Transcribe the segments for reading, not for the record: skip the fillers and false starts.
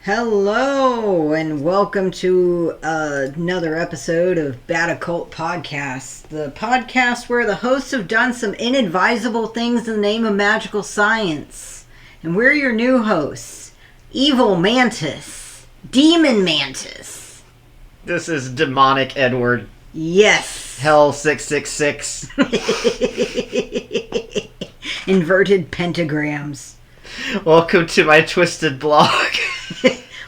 Hello, and welcome to another episode of Bad Occult Podcast, the podcast where the hosts have done some inadvisable things in the name of magical science. And we're your new hosts, Evil Mantis, Demon Mantis. This is Demonic Edward. Yes. Hell 666. Inverted pentagrams. Welcome to my twisted blog.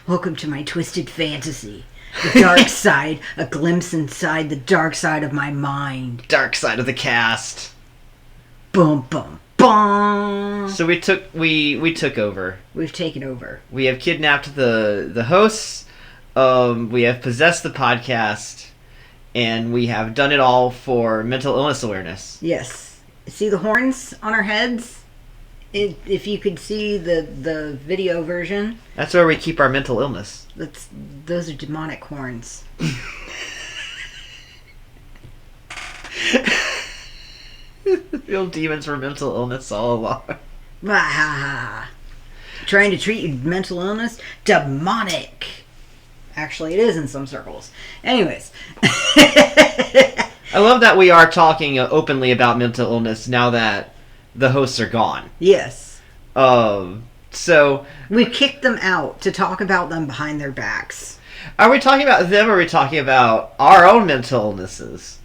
Welcome to my twisted fantasy. The dark side, a glimpse inside the dark side of my mind. Dark side of the cast. Boom, boom, boom. So we took over. We've taken over. We have kidnapped the hosts. We have possessed the podcast, and we have done it all for mental illness awareness. Yes. See the horns on our heads? If you could see the video version. That's where we keep our mental illness. Those are demonic horns. Real demons for mental illness all along. Trying to treat your mental illness? Demonic. Actually, it is in some circles. Anyways. I love that we are talking openly about mental illness now that the hosts are gone. Yes. So we kicked them out to talk about them behind their backs. Are we talking about them or are we talking about our own mental illnesses?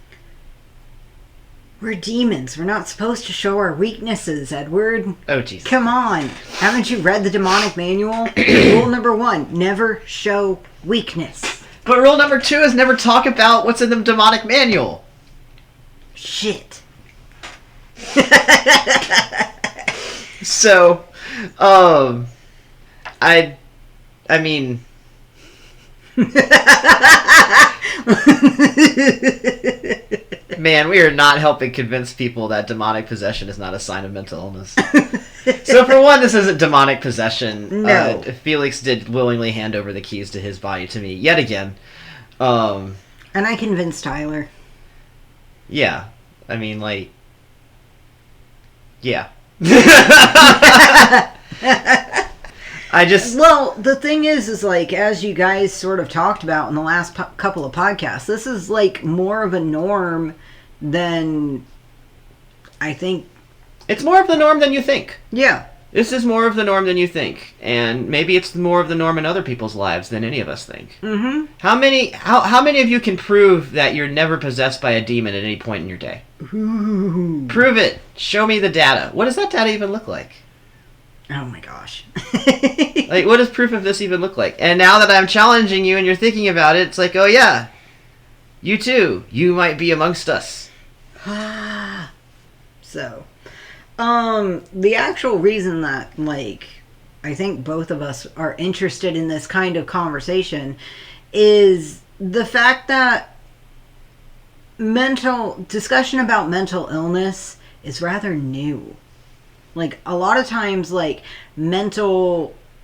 We're demons. We're not supposed to show our weaknesses, Edward. Oh, Jesus. Come on. Haven't you read the demonic manual? Rule number 1, never show weakness. But rule number 2 is never talk about what's in the demonic manual. Shit. So, I mean... Man, we are not helping convince people that demonic possession is not a sign of mental illness. So for one, this isn't demonic possession. No. Felix did willingly hand over the keys to his body to me, yet again. And I convinced Tyler. Yeah. I mean, like... Yeah. Well, the thing is like, as you guys sort of talked about in the last couple of podcasts, this is like more of a norm than I think. It's more of the norm than you think. Yeah. This is more of the norm than you think. And maybe it's more of the norm in other people's lives than any of us think. Mm-hmm. How many of you can prove that you're never possessed by a demon at any point in your day? Ooh. Prove it. Show me the data. What does that data even look like? Oh my gosh. Like, what does proof of this even look like? And now that I'm challenging you and you're thinking about it, it's like, oh yeah, you too. You might be amongst us. So, the actual reason that, like, I think both of us are interested in this kind of conversation is the fact that discussion about mental illness is rather new. Like, a lot of times, like,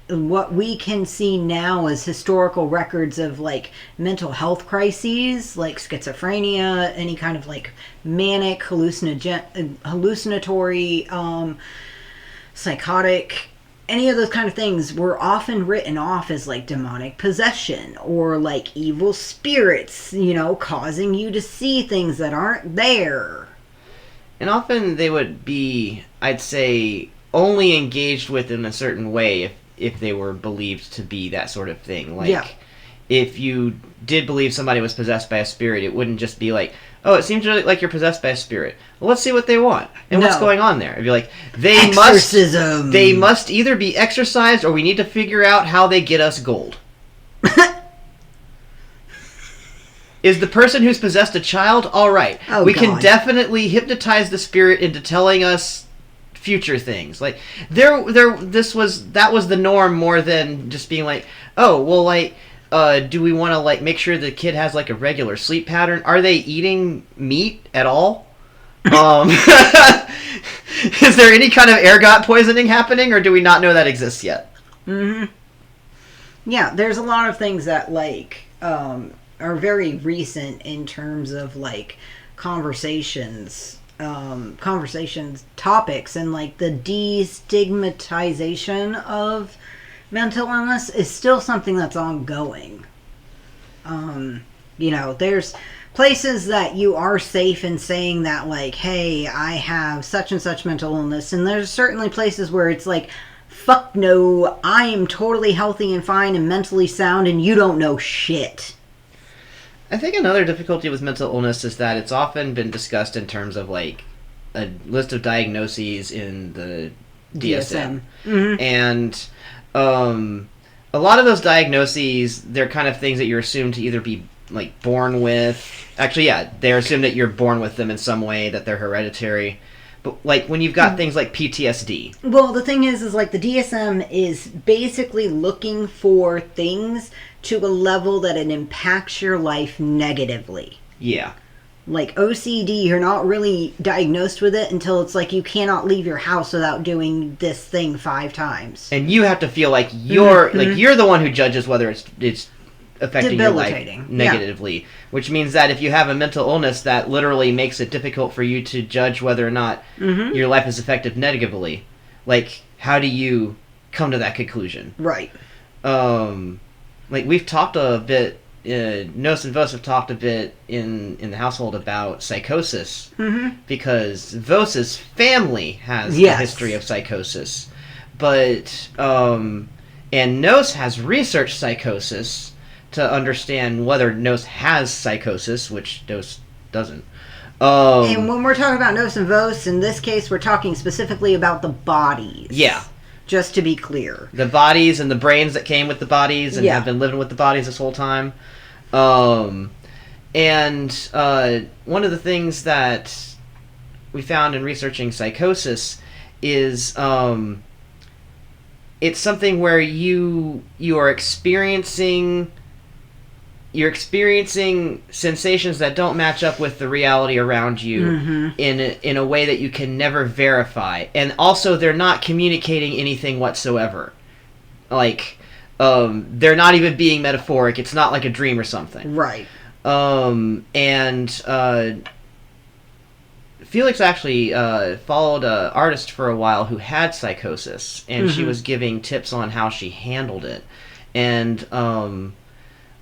what we can see now as historical records of, like, mental health crises, like schizophrenia, any kind of, like, manic, hallucinatory, psychotic, any of those kind of things were often written off as, like, demonic possession or, like, evil spirits, causing you to see things that aren't there. And often they would be, I'd say, only engaged with in a certain way if they were believed to be that sort of thing. Like, if you did believe somebody was possessed by a spirit, it wouldn't just be like, oh, it seems like you're possessed by a spirit. Well, let's see what they want. And what's going on there? It'd be like, Exorcism. They must either be exorcised or we need to figure out how they get us gold. Is the person who's possessed a child? All right. Oh, we God. can definitely hypnotize the spirit into telling us future things. Like that was the norm more than just being like, oh, well, like, do we want to, like, make sure the kid has, like, a regular sleep pattern? Are they eating meat at all? Is there any kind of ergot poisoning happening, or do we not know that exists yet? Mm-hmm. Yeah, there's a lot of things that, like, are very recent in terms of, like, conversations topics, and, like, the destigmatization of mental illness is still something that's ongoing. There's places that you are safe in saying that, like, hey, I have such and such mental illness, and there's certainly places where it's like, fuck no, I am totally healthy and fine and mentally sound, and you don't know shit. I think another difficulty with mental illness is that it's often been discussed in terms of, like, a list of diagnoses in the DSM. Mm-hmm. And a lot of those diagnoses, they're kind of things that you're assumed to either be, like, born with. Actually, yeah, they're assumed that you're born with them in some way, that they're hereditary. But, like, when you've got things like PTSD. Well, the thing is like, the DSM is basically looking for things to a level that it impacts your life negatively. Yeah. Like, OCD, you're not really diagnosed with it until it's like you cannot leave your house without doing this thing 5 times. And you have to feel like you're you're the one who judges whether it's affecting your life negatively. Yeah. Which means that if you have a mental illness, that literally makes it difficult for you to judge whether or not your life is affected negatively. Like, how do you come to that conclusion? Right. Like, we've talked a bit, Nos and Vos have talked a bit in the household about psychosis, because Vos's family has a history of psychosis, but and Nos has researched psychosis to understand whether Nos has psychosis, which Nos doesn't. And when we're talking about Nos and Vos, in this case, we're talking specifically about the bodies. Yeah. Just to be clear. The bodies and the brains that came with the bodies and have been living with the bodies this whole time. And one of the things that we found in researching psychosis is it's something where you are experiencing sensations that don't match up with the reality around you in a way that you can never verify, and also they're not communicating anything whatsoever. Like, they're not even being metaphoric. It's not like a dream or something. Right. And Felix actually followed an artist for a while who had psychosis, and she was giving tips on how she handled it. And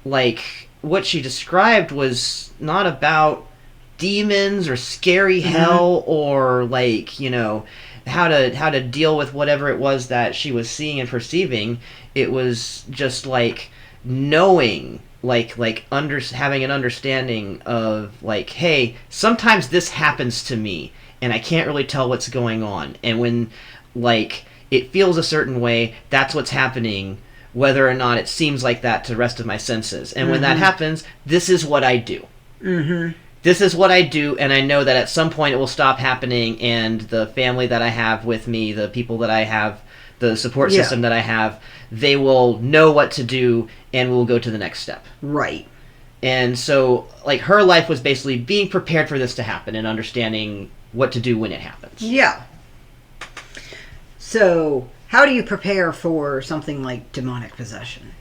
like, what she described was not about demons or scary hell or, like, how to deal with whatever it was that she was seeing and perceiving. It was just like knowing, having an understanding of, like, hey, sometimes this happens to me and I can't really tell what's going on, and when, like, it feels a certain way, that's what's happening, whether or not it seems like that to the rest of my senses. And when that happens, this is what I do. This is what I do, and I know that at some point it will stop happening, and the family that I have with me, the people that I have, the support system that I have, they will know what to do, and we'll go to the next step. Right. And so, like, her life was basically being prepared for this to happen and understanding what to do when it happens. Yeah. So, how do you prepare for something like demonic possession?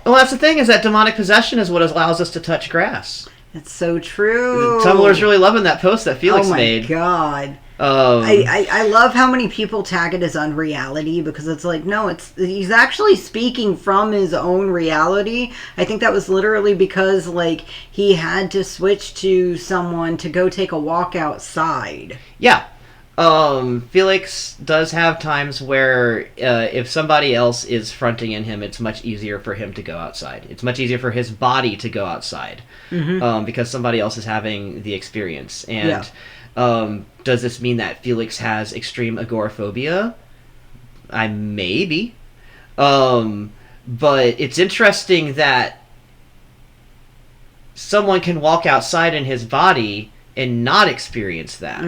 Well, that's the thing, is that demonic possession is what allows us to touch grass. It's so true. Tumblr's really loving that post that Felix made. Oh my god. I love how many people tag it as unreality, because it's like, no, he's actually speaking from his own reality. I think that was literally because, like, he had to switch to someone to go take a walk outside. Yeah. Felix does have times where if somebody else is fronting in him, it's much easier for him to go outside. It's much easier for his body to go outside because somebody else is having the experience. And does this mean that Felix has extreme agoraphobia? Maybe. But it's interesting that someone can walk outside in his body and not experience that.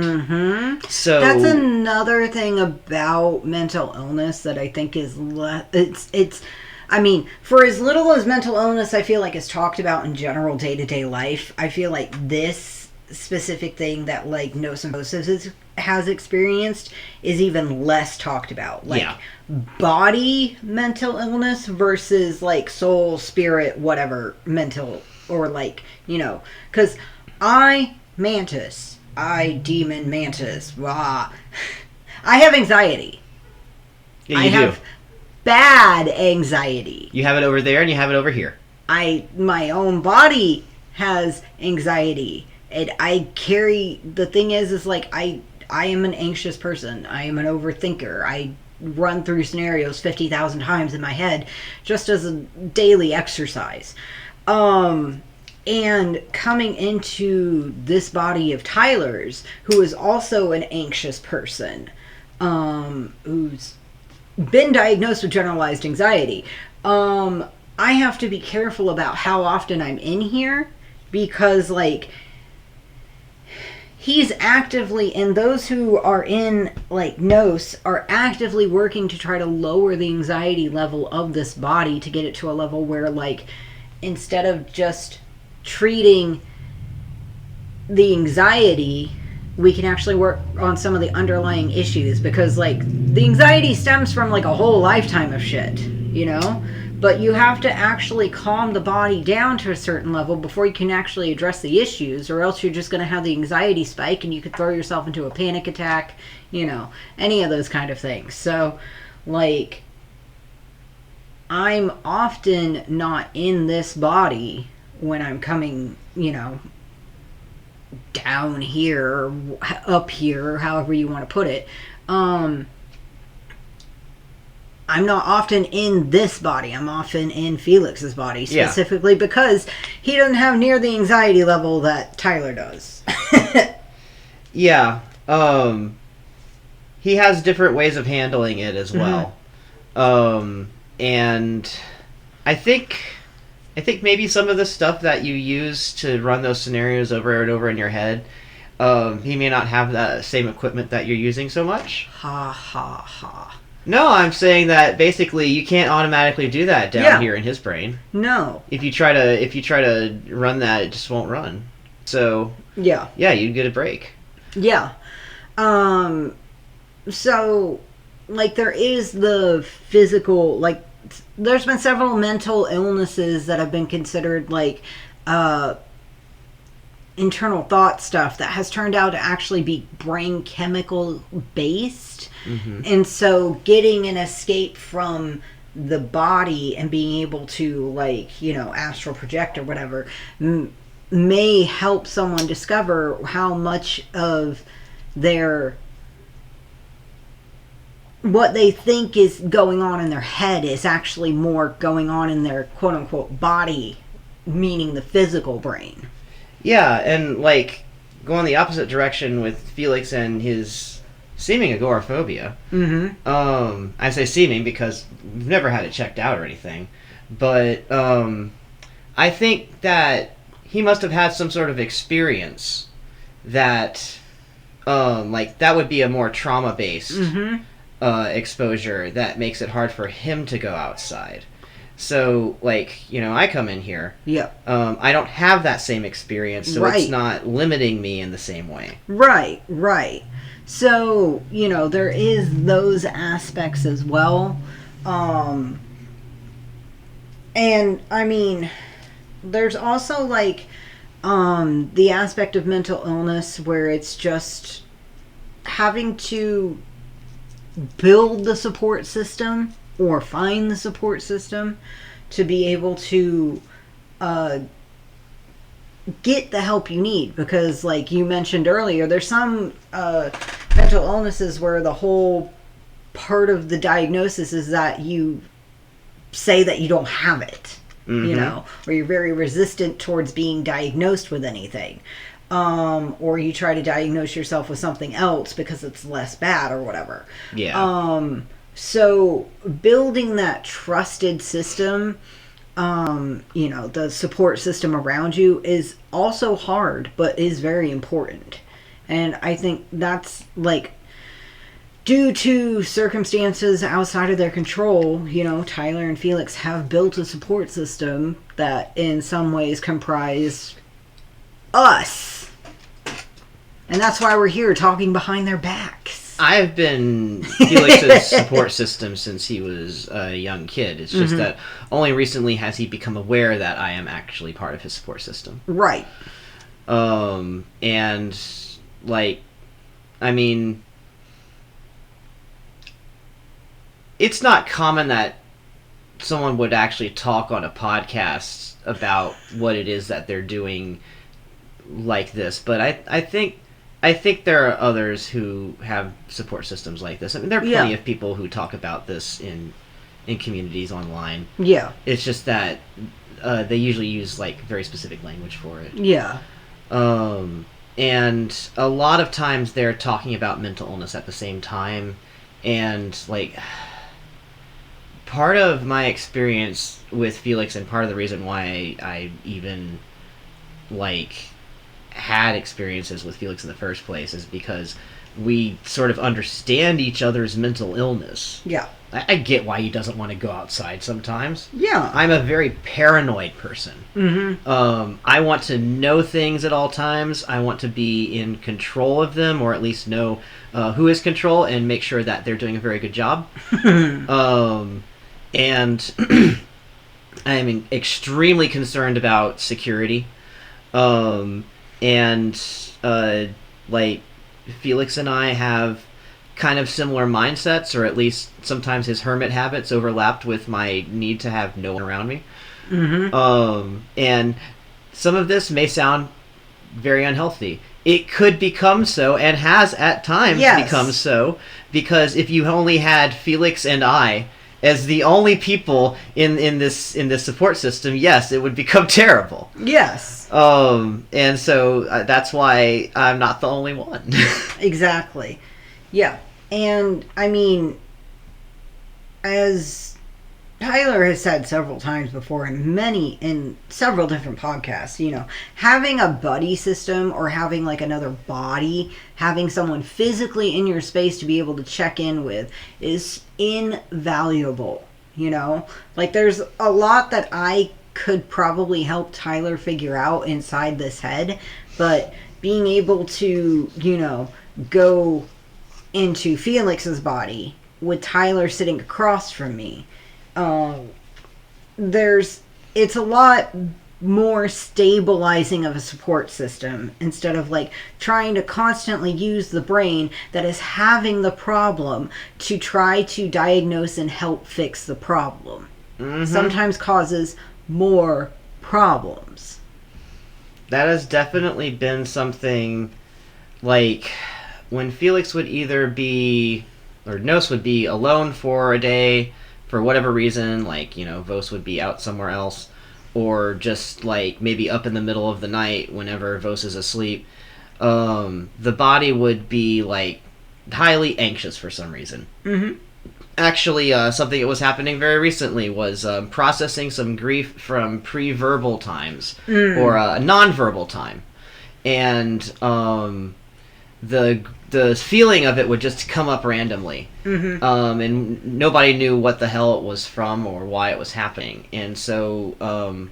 So that's another thing about mental illness that I think is it's I mean, for as little as mental illness I feel like is talked about in general day-to-day life, I feel like this specific thing that, like, Gnosis has experienced is even less talked about. Like, body mental illness versus, like, soul, spirit, whatever mental, or, like, because demon mantis. Rah. I have anxiety. Yeah, you do. bad anxiety. You have it over there and you have it over here. My own body has anxiety. And I carry, the thing is like, I am an anxious person. I am an overthinker. I run through scenarios 50,000 times in my head just as a daily exercise. And coming into this body of Tyler's, who is also an anxious person, who's been diagnosed with generalized anxiety, I have to be careful about how often I'm in here, because like, he's actively, and those who are in like Nos are actively working to try to lower the anxiety level of this body to get it to a level where, like, instead of just treating the anxiety, we can actually work on some of the underlying issues, because like the anxiety stems from like a whole lifetime of shit, you know? But you have to actually calm the body down to a certain level before you can actually address the issues, or else you're just going to have the anxiety spike and you could throw yourself into a panic attack, you know, any of those kind of things. So, like, I'm often not in this body when I'm coming, you know, down here or up here, or however you want to put it. I'm not often in this body. I'm often in Felix's body, specifically because he doesn't have near the anxiety level that Tyler does. Yeah. He has different ways of handling it as well. And I think maybe some of the stuff that you use to run those scenarios over and over in your head, he may not have that same equipment that you're using so much. Ha ha ha. No, I'm saying that basically you can't automatically do that down here in his brain. No. If you try to run that, it just won't run. So yeah, you'd get a break. Yeah. So like, there is the physical, like, there's been several mental illnesses that have been considered like internal thought stuff that has turned out to actually be brain chemical based. Mm-hmm. And so getting an escape from the body and being able to, like, you know, astral project or whatever may help someone discover how much of their, what they think is going on in their head is actually more going on in their quote unquote body, meaning the physical brain. Yeah, and like going the opposite direction with Felix and his seeming agoraphobia. Mm-hmm. I say seeming because we've never had it checked out or anything, but I think that he must have had some sort of experience that, like, that would be a more trauma-based exposure that makes it hard for him to go outside. So, like, you know, I come in here. Yeah. I don't have that same experience, so it's not limiting me in the same way. Right. So, you know, there is those aspects as well. And, I mean, there's also, like, the aspect of mental illness where it's just having to build the support system or find the support system to be able to get the help you need. Because, like you mentioned earlier, there's some mental illnesses where the whole part of the diagnosis is that you say that you don't have it. Mm-hmm. You know, or you're very resistant towards being diagnosed with anything. Or you try to diagnose yourself with something else because it's less bad or whatever. Yeah. So building that trusted system, you know, the support system around you is also hard, but is very important. And I think that's, like, due to circumstances outside of their control, you know, Tyler and Felix have built a support system that in some ways comprise us. And that's why we're here talking behind their backs. I've been Felix's support system since he was a young kid. It's just that only recently has he become aware that I am actually part of his support system. Right. And, like, I mean, it's not common that someone would actually talk on a podcast about what it is that they're doing like this, but I think there are others who have support systems like this. I mean, there are plenty of people who talk about this in communities online. Yeah. It's just that they usually use like very specific language for it. Yeah. And a lot of times they're talking about mental illness at the same time, and like part of my experience with Felix and part of the reason why I even like had experiences with Felix in the first place is because we sort of understand each other's mental illness. Yeah. I get why he doesn't want to go outside sometimes. Yeah. I'm a very paranoid person. Mm-hmm. I want to know things at all times. I want to be in control of them, or at least know who is control and make sure that they're doing a very good job. And I'm extremely concerned about security. Like, Felix and I have kind of similar mindsets, or at least sometimes his hermit habits overlapped with my need to have no one around me. Mm-hmm. And some of this may sound very unhealthy. It could become so, and has at times become so, because if you only had Felix and I as the only people in this support system, yes, it would become terrible. Yes. And so that's why I'm not the only one. Exactly. Yeah. And I mean, as Tyler has said several times before in several different podcasts, you know, having a buddy system or having like another body, having someone physically in your space to be able to check in with is invaluable, you know? Like, there's a lot that I could probably help Tyler figure out inside this head, but being able to, you know, go into Felix's body with Tyler sitting across from me, it's a lot more stabilizing of a support system instead of like trying to constantly use the brain that is having the problem to try to diagnose and help fix the problem. Mm-hmm. Sometimes causes more problems. That has definitely been something, like when Felix would either be, or Nos would be alone for a day for whatever reason, like, you know, Vos would be out somewhere else, or just like maybe up in the middle of the night whenever Vos is asleep, the body would be like highly anxious for some reason. Mm-hmm. Actually, something that was happening very recently was processing some grief from pre-verbal times, or non-verbal time, and the feeling of it would just come up randomly. Mm-hmm. And nobody knew what the hell it was from or why it was happening. And so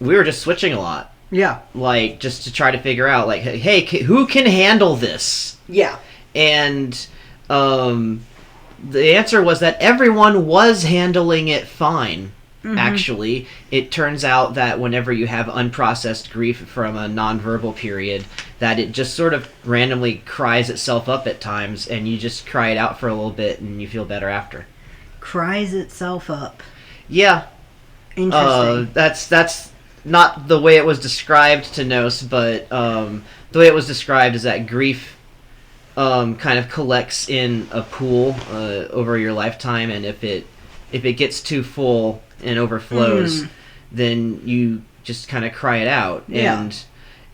we were just switching a lot. Yeah. Like, just to try to figure out, like, hey, who can handle this? Yeah. And the answer was that everyone was handling it fine. Mm-hmm. Actually, it turns out that whenever you have unprocessed grief from a nonverbal period, that it just sort of randomly cries itself up at times, and you just cry it out for a little bit, and you feel better after. Cries itself up. Yeah. Interesting. That's not the way it was described to Nos, but the way it was described is that grief kind of collects in a pool over your lifetime, and if it gets too full and overflows, then you just kind of cry it out. Yeah. And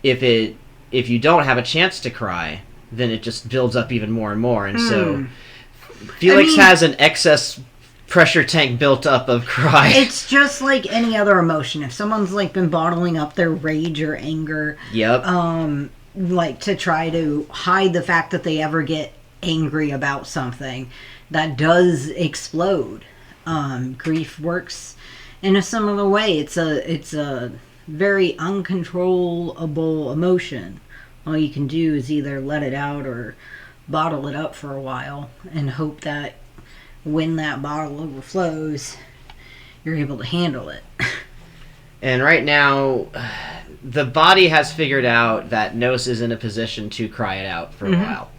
if you don't have a chance to cry, then it just builds up even more and more. And so Felix has an excess pressure tank built up of cry. It's just like any other emotion. If someone's like been bottling up their rage or anger, like to try to hide the fact that they ever get angry about something, that does explode. Grief works in a similar way. It's a very uncontrollable emotion. All you can do is either let it out or bottle it up for a while and hope that when that bottle overflows, you're able to handle it. And right now, the body has figured out that Nos is in a position to cry it out for a while.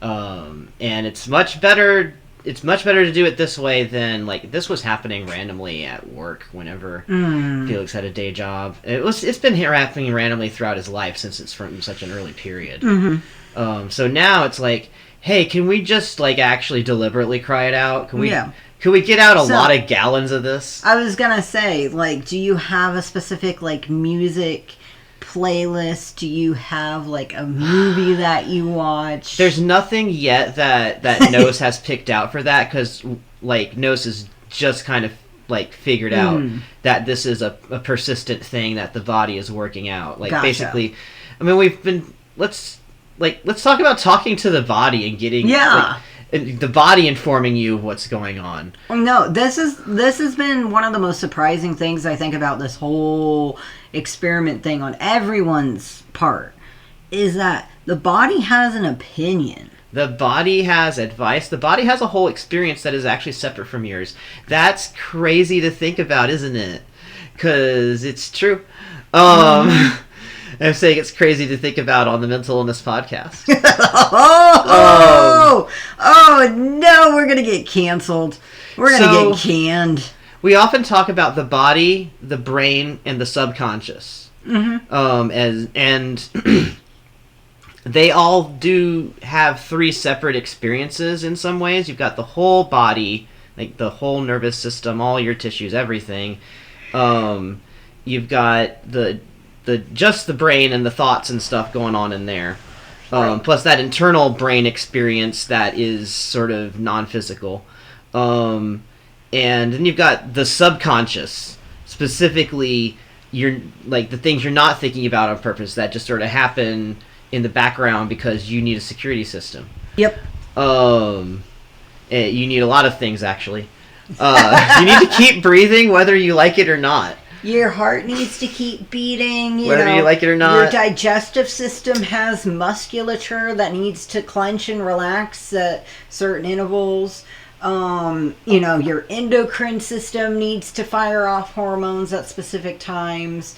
And it's much better. it's much better to do it this way than, like, this was happening randomly at work whenever Felix had a day job. It's been happening randomly throughout his life since it's from such an early period. So now it's like, hey, can we just, like, actually deliberately cry it out? Can we get out a lot of gallons of this? I was gonna say, like, do you have a specific, like, music playlist? Do you have, like, a movie that you watch? There's nothing yet that Nose has picked out for that, because, like, Nose has just kind of, like, figured out that this is a persistent thing that the body is working out. Like, basically, I mean, we've been, let's talk about talking to the body and getting, like, the body informing you of what's going on. No, this has been one of the most surprising things I think about this whole experiment thing on everyone's part, is that the body has an opinion. The body has advice. The body has a whole experience that is actually separate from yours. That's crazy to think about, isn't it? Because it's true. I'm saying it's crazy to think about on the Mental Illness podcast. Oh no, we're gonna get canceled. We're gonna get canned. We often talk about the body, the brain, and the subconscious. And they all do have three separate experiences in some ways. You've got the whole body, like the whole nervous system, all your tissues, everything. You've got just the brain and the thoughts and stuff going on in there. Plus that internal brain experience that is sort of non-physical. And then you've got the subconscious, specifically you're like the things you're not thinking about on purpose that just sort of happen in the background because you need a security system. Yep. You need a lot of things, actually. You need to keep breathing whether you like it or not. Your heart needs to keep beating. Whether you like it or not. Your digestive system has musculature that needs to clench and relax at certain intervals. Your endocrine system needs to fire off hormones at specific times.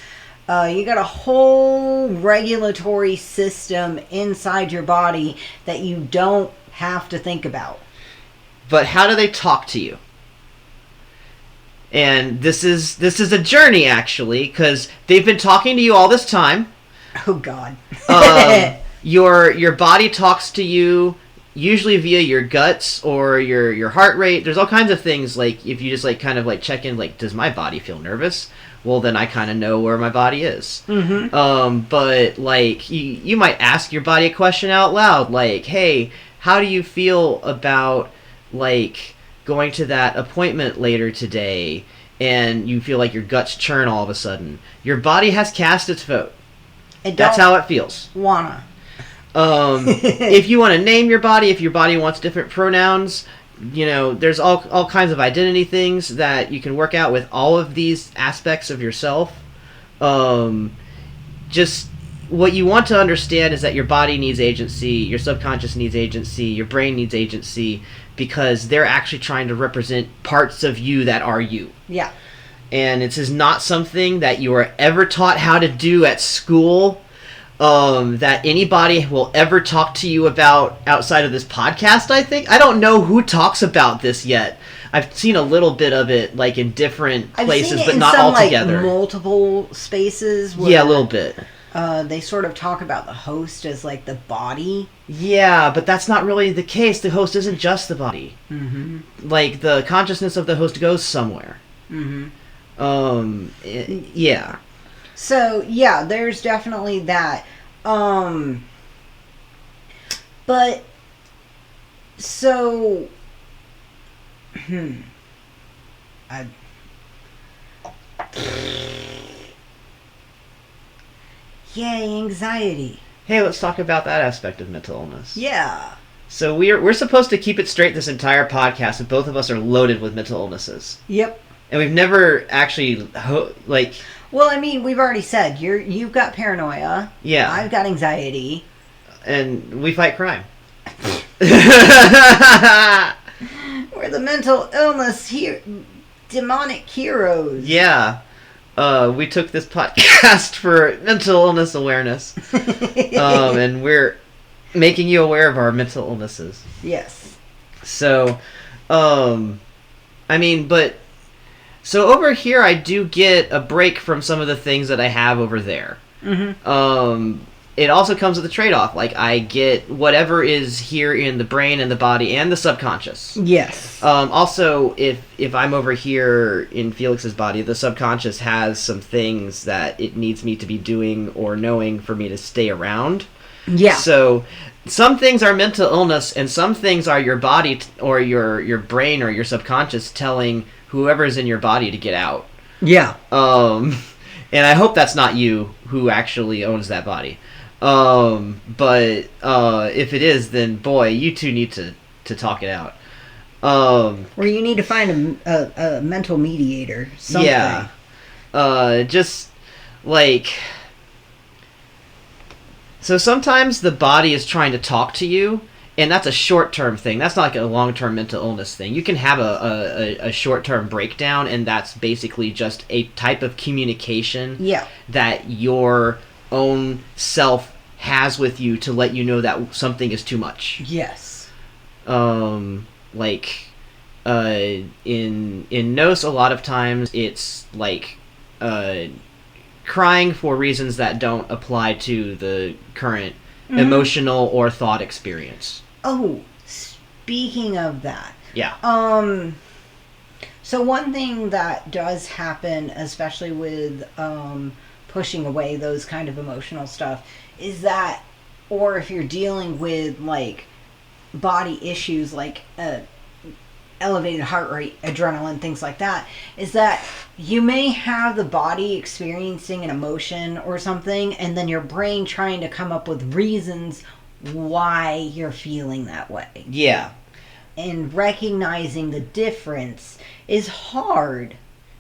You got a whole regulatory system inside your body that you don't have to think about. But how do they talk to you? And this is a journey, actually, because they've been talking to you all this time. Oh, God. Your body talks to you usually via your guts or your heart rate. There's all kinds of things, like, if you just, like, kind of, like, check in, like, does my body feel nervous? Well, then I kind of know where my body is. But, like, you might ask your body a question out loud, like, hey, how do you feel about, like, going to that appointment later today? And you feel like your guts churn all of a sudden. Your body has cast its vote. That's how it feels. If you want to name your body, if your body wants different pronouns, there's all kinds of identity things that you can work out with all of these aspects of yourself. Just what you want to understand is that your body needs agency, your subconscious needs agency, your brain needs agency, because they're actually trying to represent parts of you that are you. Yeah. And this is not something that you are ever taught how to do at school, that anybody will ever talk to you about outside of this podcast, I think. I don't know who talks about this yet. I've seen a little bit of it, like, in different places, but not all together. Like, multiple spaces. Where, yeah, a little bit. They sort of talk about the host as, like, the body. Yeah, but that's not really the case. The host isn't just the body. Like, the consciousness of the host goes somewhere. Yeah. So, yeah, there's definitely that. But, so... Yay, anxiety. Hey, let's talk about that aspect of mental illness. Yeah. So we're supposed to keep it straight this entire podcast, and both of us are loaded with mental illnesses. Yep. And we've never actually, Well, I mean, we've already said, you've got paranoia. Yeah. I've got anxiety. And we fight crime. We're the mental illness demonic heroes. Yeah. We took this podcast for mental illness awareness. And we're making you aware of our mental illnesses. Yes. So, I mean, but so over here I do get a break from some of the things that I have over there. Mm-hmm. It also comes with a trade-off. Like, I get whatever is here in the brain and the body and the subconscious. Yes. Also, if I'm over here in Felix's body, the subconscious has some things that it needs me to be doing or knowing for me to stay around. Yeah. So some things are mental illness, and some things are your body or your brain or your subconscious telling whoever's in your body to get out. Yeah. And I hope that's not you who actually owns that body. But if it is, then boy, you two need to talk it out. Or you need to find a mental mediator. Something. Yeah. Just like, so sometimes the body is trying to talk to you, and that's a short-term thing. That's not like a long-term mental illness thing. You can have a short-term breakdown, and that's basically just a type of communication that your own self has with you to let you know that something is too much. Yes. Like, in Nos, a lot of times it's like crying for reasons that don't apply to the current emotional or thought experience. Oh, speaking of that. Yeah. So one thing that does happen, especially with pushing away those kind of emotional stuff, is that, or if you're dealing with like body issues like elevated heart rate, adrenaline, things like that, is that you may have the body experiencing an emotion or something, and then your brain trying to come up with reasons why you're feeling that way. Yeah. And recognizing the difference is hard.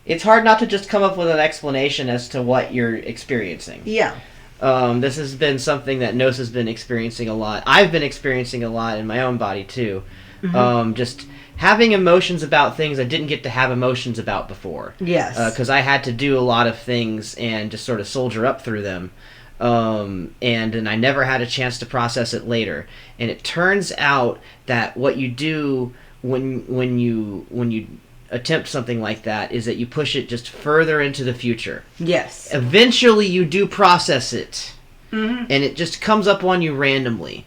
It's hard not to just come up with an explanation as to what you're experiencing. Yeah. This has been something that Nos has been experiencing a lot. I've been experiencing a lot in my own body, too. Mm-hmm. Just having emotions about things I didn't get to have emotions about before. Yes. Because I had to do a lot of things and just sort of soldier up through them. And I never had a chance to process it later. And it turns out that what you do when you attempt something like that is that you push it just further into the future. Yes. Eventually you do process it. Mm-hmm. And it just comes up on you randomly.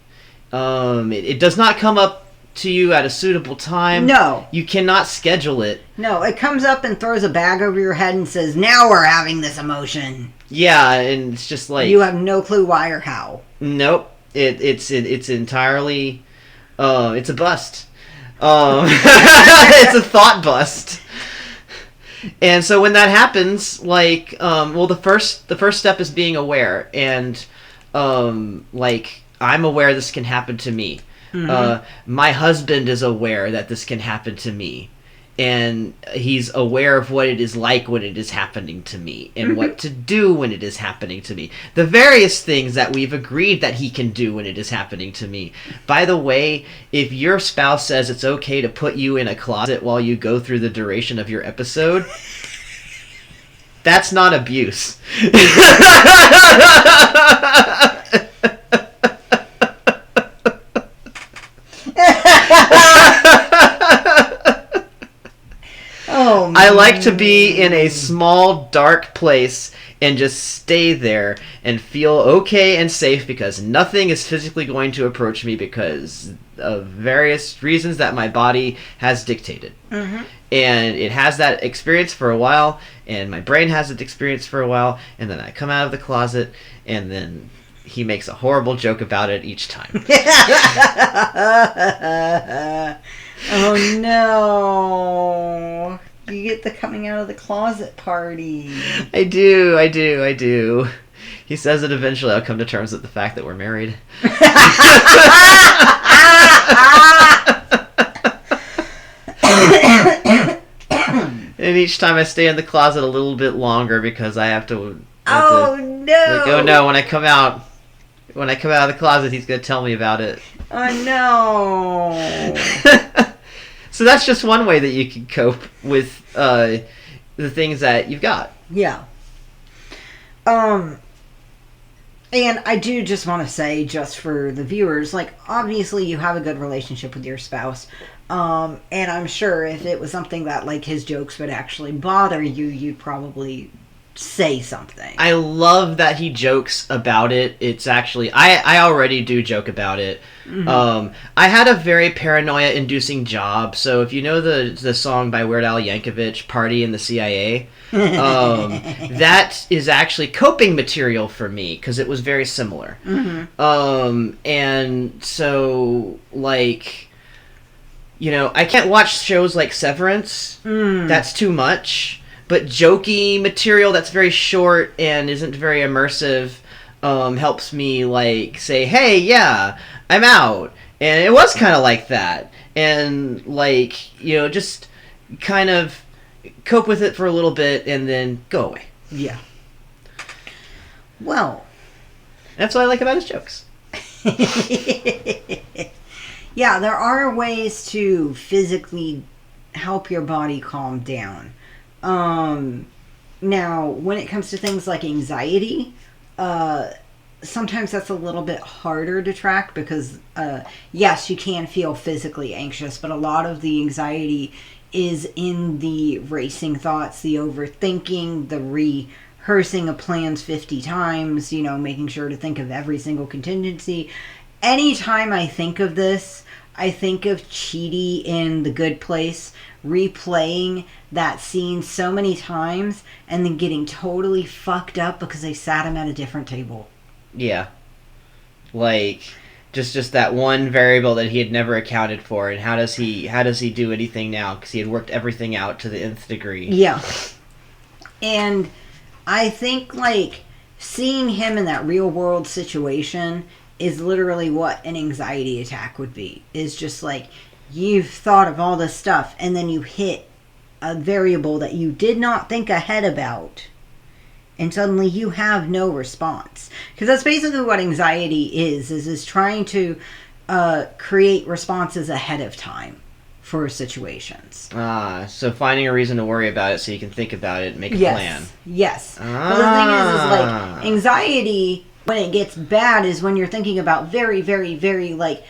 It does not come up to you at a suitable time. No. You cannot schedule it. No, it comes up and throws a bag over your head and says, now we're having this emotion. Yeah, and it's just like... You have no clue why or how. Nope. It's entirely... it's a bust. It's a thought bust. And so when that happens, like, well, the first step is being aware. And, like, I'm aware this can happen to me. Mm-hmm. My husband is aware that this can happen to me. And he's aware of what it is like when it is happening to me. And what to do when it is happening to me. The various things that we've agreed that he can do when it is happening to me. By the way, if your spouse says it's okay to put you in a closet while you go through the duration of your episode, that's not abuse. Oh, I like to be in a small, dark place and just stay there and feel okay and safe because nothing is physically going to approach me because of various reasons that my body has dictated. Mm-hmm. And it has that experience for a while, and my brain has that experience for a while, and then I come out of the closet, and then he makes a horrible joke about it each time. Oh no. You get the coming out of the closet party. I do. He says that eventually I'll come to terms with the fact that we're married. And each time I stay in the closet a little bit longer because I have to... No. Like, oh no, when I come out of the closet, he's going to tell me about it. Oh no. So that's just one way that you can cope with the things that you've got. Yeah. And I do just want to say, just for the viewers, like, obviously you have a good relationship with your spouse. And I'm sure if it was something that, like, his jokes would actually bother you, you'd probably say something. I love that he jokes about it. It's actually... I already do joke about it. Mm-hmm. I had a very paranoia-inducing job, so if you know the song by Weird Al Yankovic, Party in the CIA... that is actually coping material for me because it was very similar. Mm-hmm. And so, like, you know, I can't watch shows like Severance. That's too much. But jokey material that's very short and isn't very immersive helps me, like, say, hey, yeah, I'm out. And it was kind of like that. And, like, you know, just kind of cope with it for a little bit and then go away. Yeah. Well, that's what I like about his jokes. Yeah, there are ways to physically help your body calm down. Now, when it comes to things like anxiety, sometimes that's a little bit harder to track because, yes, you can feel physically anxious, but a lot of the anxiety is in the racing thoughts, the overthinking, the rehearsing of plans 50 times, you know, making sure to think of every single contingency. Anytime I think of this, I think of Chidi in The Good Place, replaying that scene so many times and then getting totally fucked up because they sat him at a different table. Yeah. Like... Just that one variable that he had never accounted for, and how does he do anything now? Because he had worked everything out to the nth degree. Yeah, and I think, like, seeing him in that real world situation is literally what an anxiety attack would be. Is just like, you've thought of all this stuff, and then you hit a variable that you did not think ahead about. And suddenly you have no response. Because that's basically what anxiety is trying to create responses ahead of time for situations. So finding a reason to worry about it so you can think about it and make a plan. Yes. But the thing is like, anxiety, when it gets bad, is when you're thinking about very, very, very, like,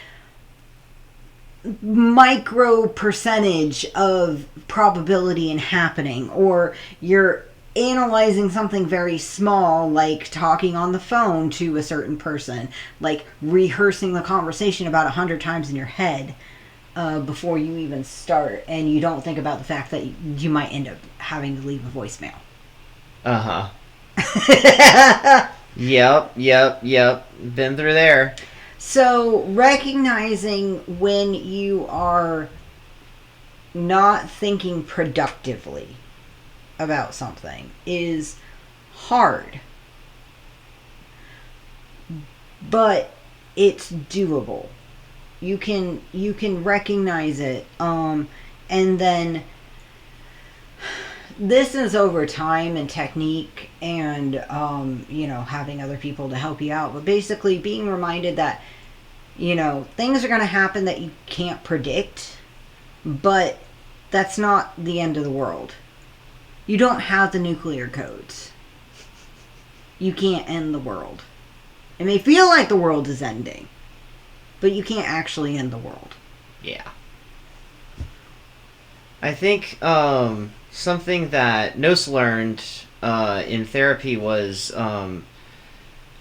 micro percentage of probability in happening. Or you're analyzing something very small, like talking on the phone to a certain person, like rehearsing the conversation about 100 times in your head before you even start, and you don't think about the fact that you might end up having to leave a voicemail. Yep. Been through there. So recognizing when you are not thinking productively about something is hard, but it's doable. You can recognize it, and then this is over time and technique and you know, having other people to help you out, but basically being reminded that, you know, things are going to happen that you can't predict, but that's not the end of the world. You don't have the nuclear codes. You can't end the world. It may feel like the world is ending, but you can't actually end the world. Yeah. I think something that Nos learned in therapy was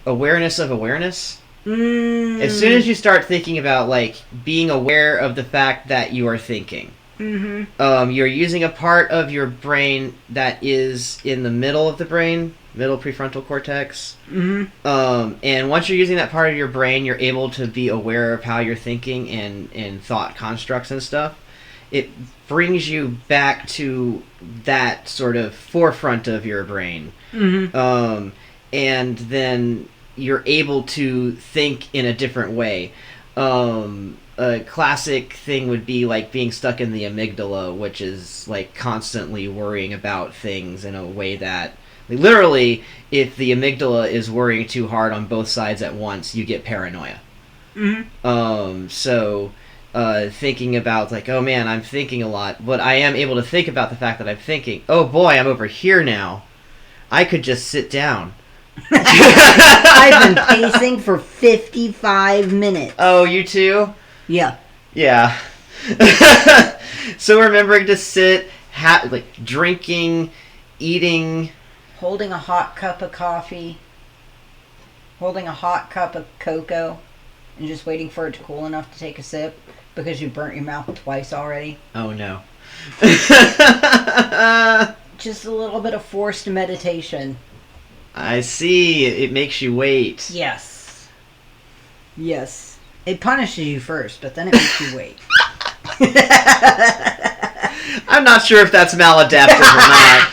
awareness of awareness. As soon as you start thinking about, like, being aware of the fact that you are thinking, you're using a part of your brain that is in the middle of the brain, middle prefrontal cortex. And once you're using that part of your brain, you're able to be aware of how you're thinking and thought constructs and stuff. It brings you back to that sort of forefront of your brain. And then you're able to think in a different way. A classic thing would be like being stuck in the amygdala, which is like constantly worrying about things in a way that, like, literally, if the amygdala is worrying too hard on both sides at once, you get paranoia. So thinking about, like, oh man, I'm thinking a lot, but I am able to think about the fact that I'm thinking, oh boy, I'm over here now. I could just sit down. I've been pacing for 55 minutes. Oh, you too? Yeah. Yeah. So remembering to sit, drinking, eating. Holding a hot cup of coffee. Holding a hot cup of cocoa. And just waiting for it to cool enough to take a sip. Because you burnt your mouth twice already. Oh, no. Just a little bit of forced meditation. I see. It makes you wait. Yes. Yes. It punishes you first, but then it makes you wait. I'm not sure if that's maladaptive or not.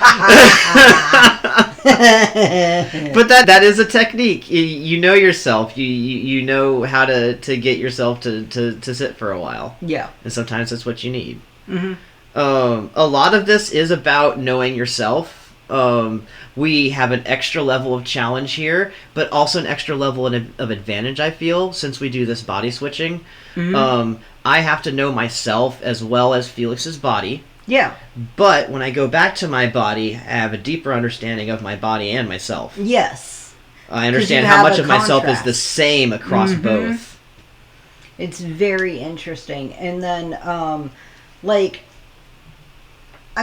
But that is a technique. You know yourself. You know how to get yourself to sit for a while. Yeah. And sometimes that's what you need. Mm-hmm. A lot of this is about knowing yourself. We have an extra level of challenge here, but also an extra level of advantage, I feel, since we do this body switching. Mm-hmm. I have to know myself as well as Felix's body. Yeah. But when I go back to my body, I have a deeper understanding of my body and myself. Yes. I understand how much of myself is the same across both. It's very interesting. And then, I'm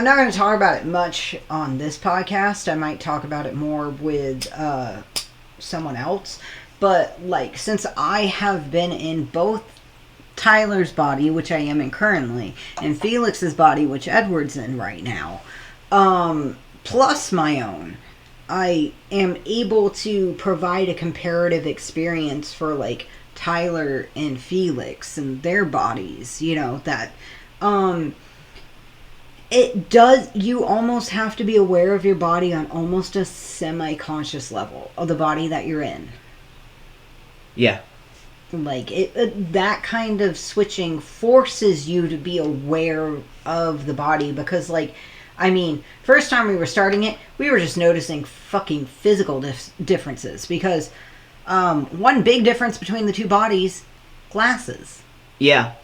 not going to talk about it much on this podcast. I might talk about it more with someone else. But, since I have been in both Tyler's body, which I am in currently, and Felix's body, which Edward's in right now, plus my own, I am able to provide a comparative experience for, Tyler and Felix and their bodies, that... It does, you almost have to be aware of your body on almost a semi-conscious level of the body that you're in. Yeah. That kind of switching forces you to be aware of the body because, first time we were starting it, we were just noticing fucking physical differences because one big difference between the two bodies, glasses. Yeah.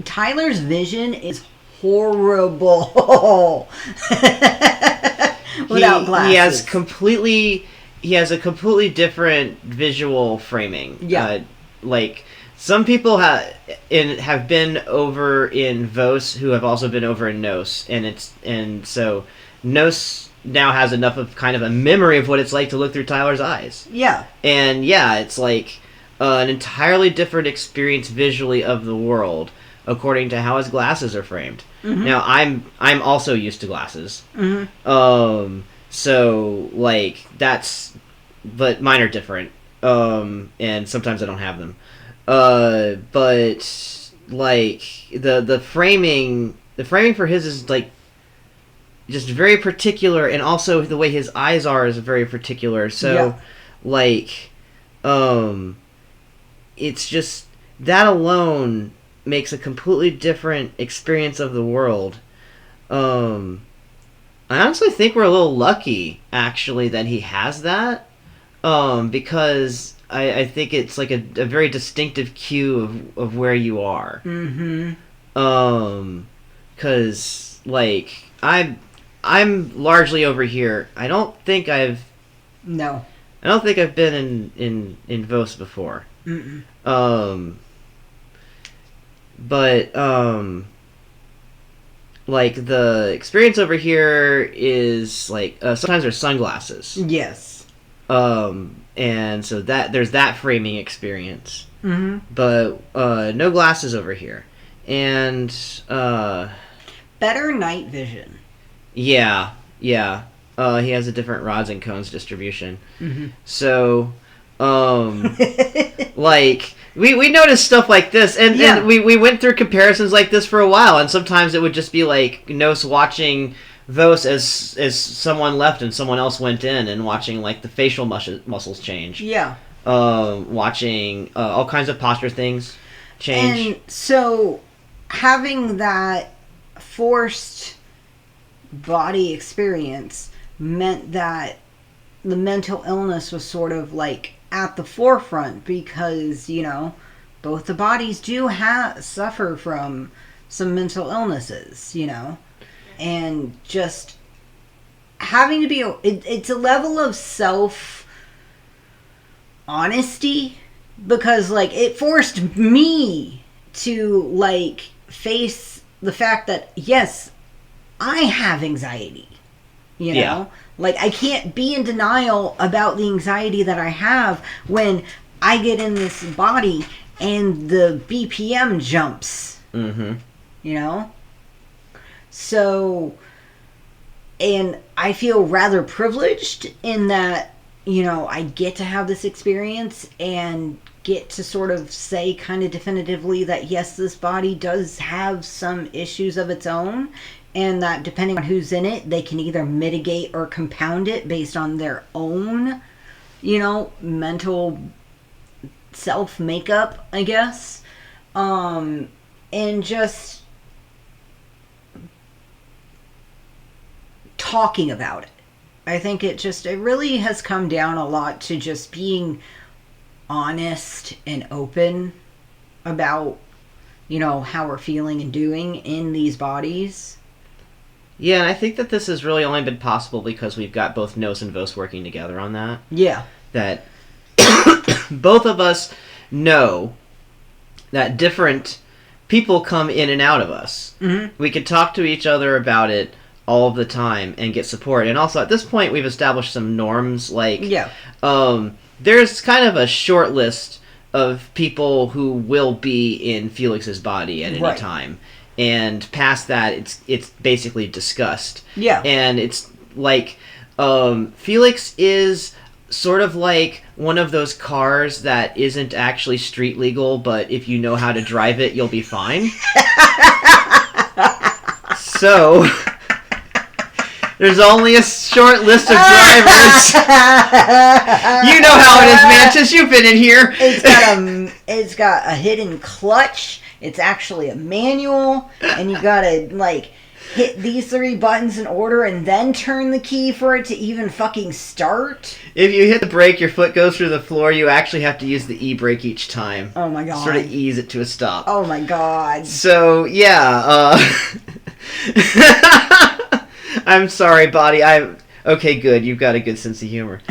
Tyler's vision is horrible without glasses. He has a completely different visual framing. Yeah. Some people have been over in Vos who have also been over in Nos, and so Nos now has enough of kind of a memory of what it's like to look through Tyler's eyes. Yeah. And yeah, it's an entirely different experience visually of the world according to how his glasses are framed. Mm-hmm. Now I'm also used to glasses. Mm-hmm. So that's, but mine are different. And sometimes I don't have them. But the framing for his is just very particular, and also the way his eyes are is very particular. So it's just that alone makes a completely different experience of the world. I honestly think we're a little lucky, actually, that he has that, because I think it's a very distinctive cue of where you are. Mm-hmm. Because I'm largely over here. I don't think I've been in Vos before. Mm-mm. But the experience over here is sometimes there's sunglasses. Yes. And so there's that framing experience. Mm-hmm. But no glasses over here. And better night vision. Yeah. He has a different rods and cones distribution. Mm-hmm. So we noticed stuff like this, and we went through comparisons like this for a while, and sometimes it would just be Nos watching Vos as someone left and someone else went in, and watching the facial muscles change. Yeah. Watching all kinds of posture things change. And so having that forced body experience meant that the mental illness was sort of at the forefront because, both the bodies do suffer from some mental illnesses, and just having to be, it's a level of self honesty, because like it forced me to like face the fact that yes, I have anxiety, you know? Yeah. Like I can't be in denial about the anxiety that I have when I get in this body and the BPM jumps. Mm-hmm. You know? So, and I feel rather privileged in that, you know, I get to have this experience and get to sort of say kind of definitively that yes, this body does have some issues of its own, and that depending on who's in it, they can either mitigate or compound it based on their own, you know, mental self makeup, I guess. And just talking about it. I think it really has come down a lot to just being honest and open about, you know, how we're feeling and doing in these bodies. Yeah, and I think that this has really only been possible because we've got both Nos and Vos working together on that. Yeah. That both of us know that different people come in and out of us. Mm-hmm. We can talk to each other about it all of the time and get support. And also, at this point, we've established some norms. Like, yeah. There's kind of a short list of people who will be in Felix's body at any time. And past that, it's basically discussed. Yeah. And it's like, Felix is sort of like one of those cars that isn't actually street legal, but if you know how to drive it, you'll be fine. So, there's only a short list of drivers. You know how it is, Mantis. You've been in here. It's got a hidden clutch. It's actually a manual, and you gotta, like, hit these 3 buttons in order and then turn the key for it to even fucking start. If you hit the brake, your foot goes through the floor. You actually have to use the e-brake each time. Oh my god. Sort of ease it to a stop. Oh my god. So, yeah, I'm sorry, body. Okay, good. You've got a good sense of humor.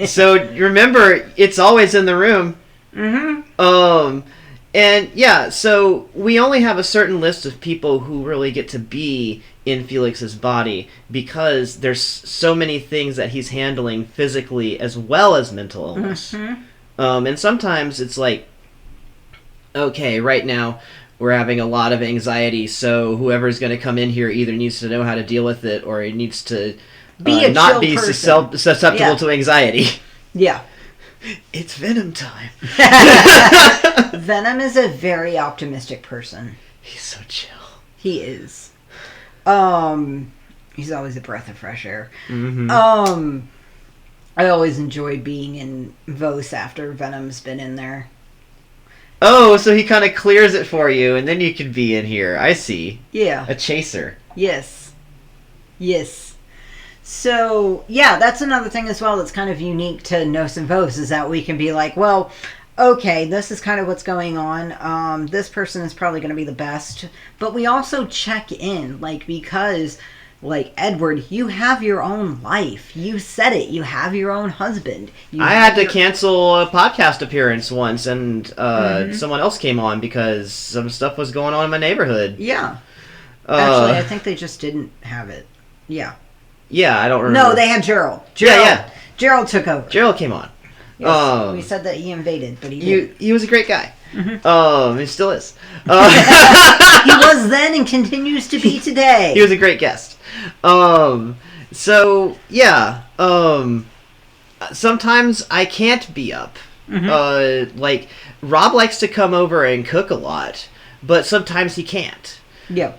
So, remember, it's always in the room. Mm-hmm. And yeah, so we only have a certain list of people who really get to be in Felix's body because there's so many things that he's handling physically as well as mental illness. Mm-hmm. And sometimes it's like, okay, right now we're having a lot of anxiety, so whoever's going to come in here either needs to know how to deal with it or it needs to not be susceptible to anxiety. Yeah. It's Venom time. Venom is a very optimistic person. He's so chill. He is. He's always a breath of fresh air. Mm-hmm. I always enjoy being in Vos after Venom's been in there. Oh, so he kind of clears it for you, and then you can be in here. I see. Yeah. A chaser. Yes. Yes. So, yeah, that's another thing as well that's kind of unique to Nos and Vos, is that we can be like, well, okay, this is kind of what's going on. This person is probably going to be the best. But we also check in, like, because, like, Edward, you have your own life. You said it. You have your own husband. I had to cancel a podcast appearance once, and someone else came on because some stuff was going on in my neighborhood. Yeah. Actually, I think they just didn't have it. Yeah. Yeah, I don't remember. No, they had Gerald. Yeah. Gerald took over. Gerald came on. Yes, we said that he invaded, but he didn't. He was a great guy. Mm-hmm. He still is. He was then and continues to be today. He was a great guest. So, yeah. Sometimes I can't be up. Mm-hmm. Like, Rob likes to come over and cook a lot, but sometimes he can't. Yeah.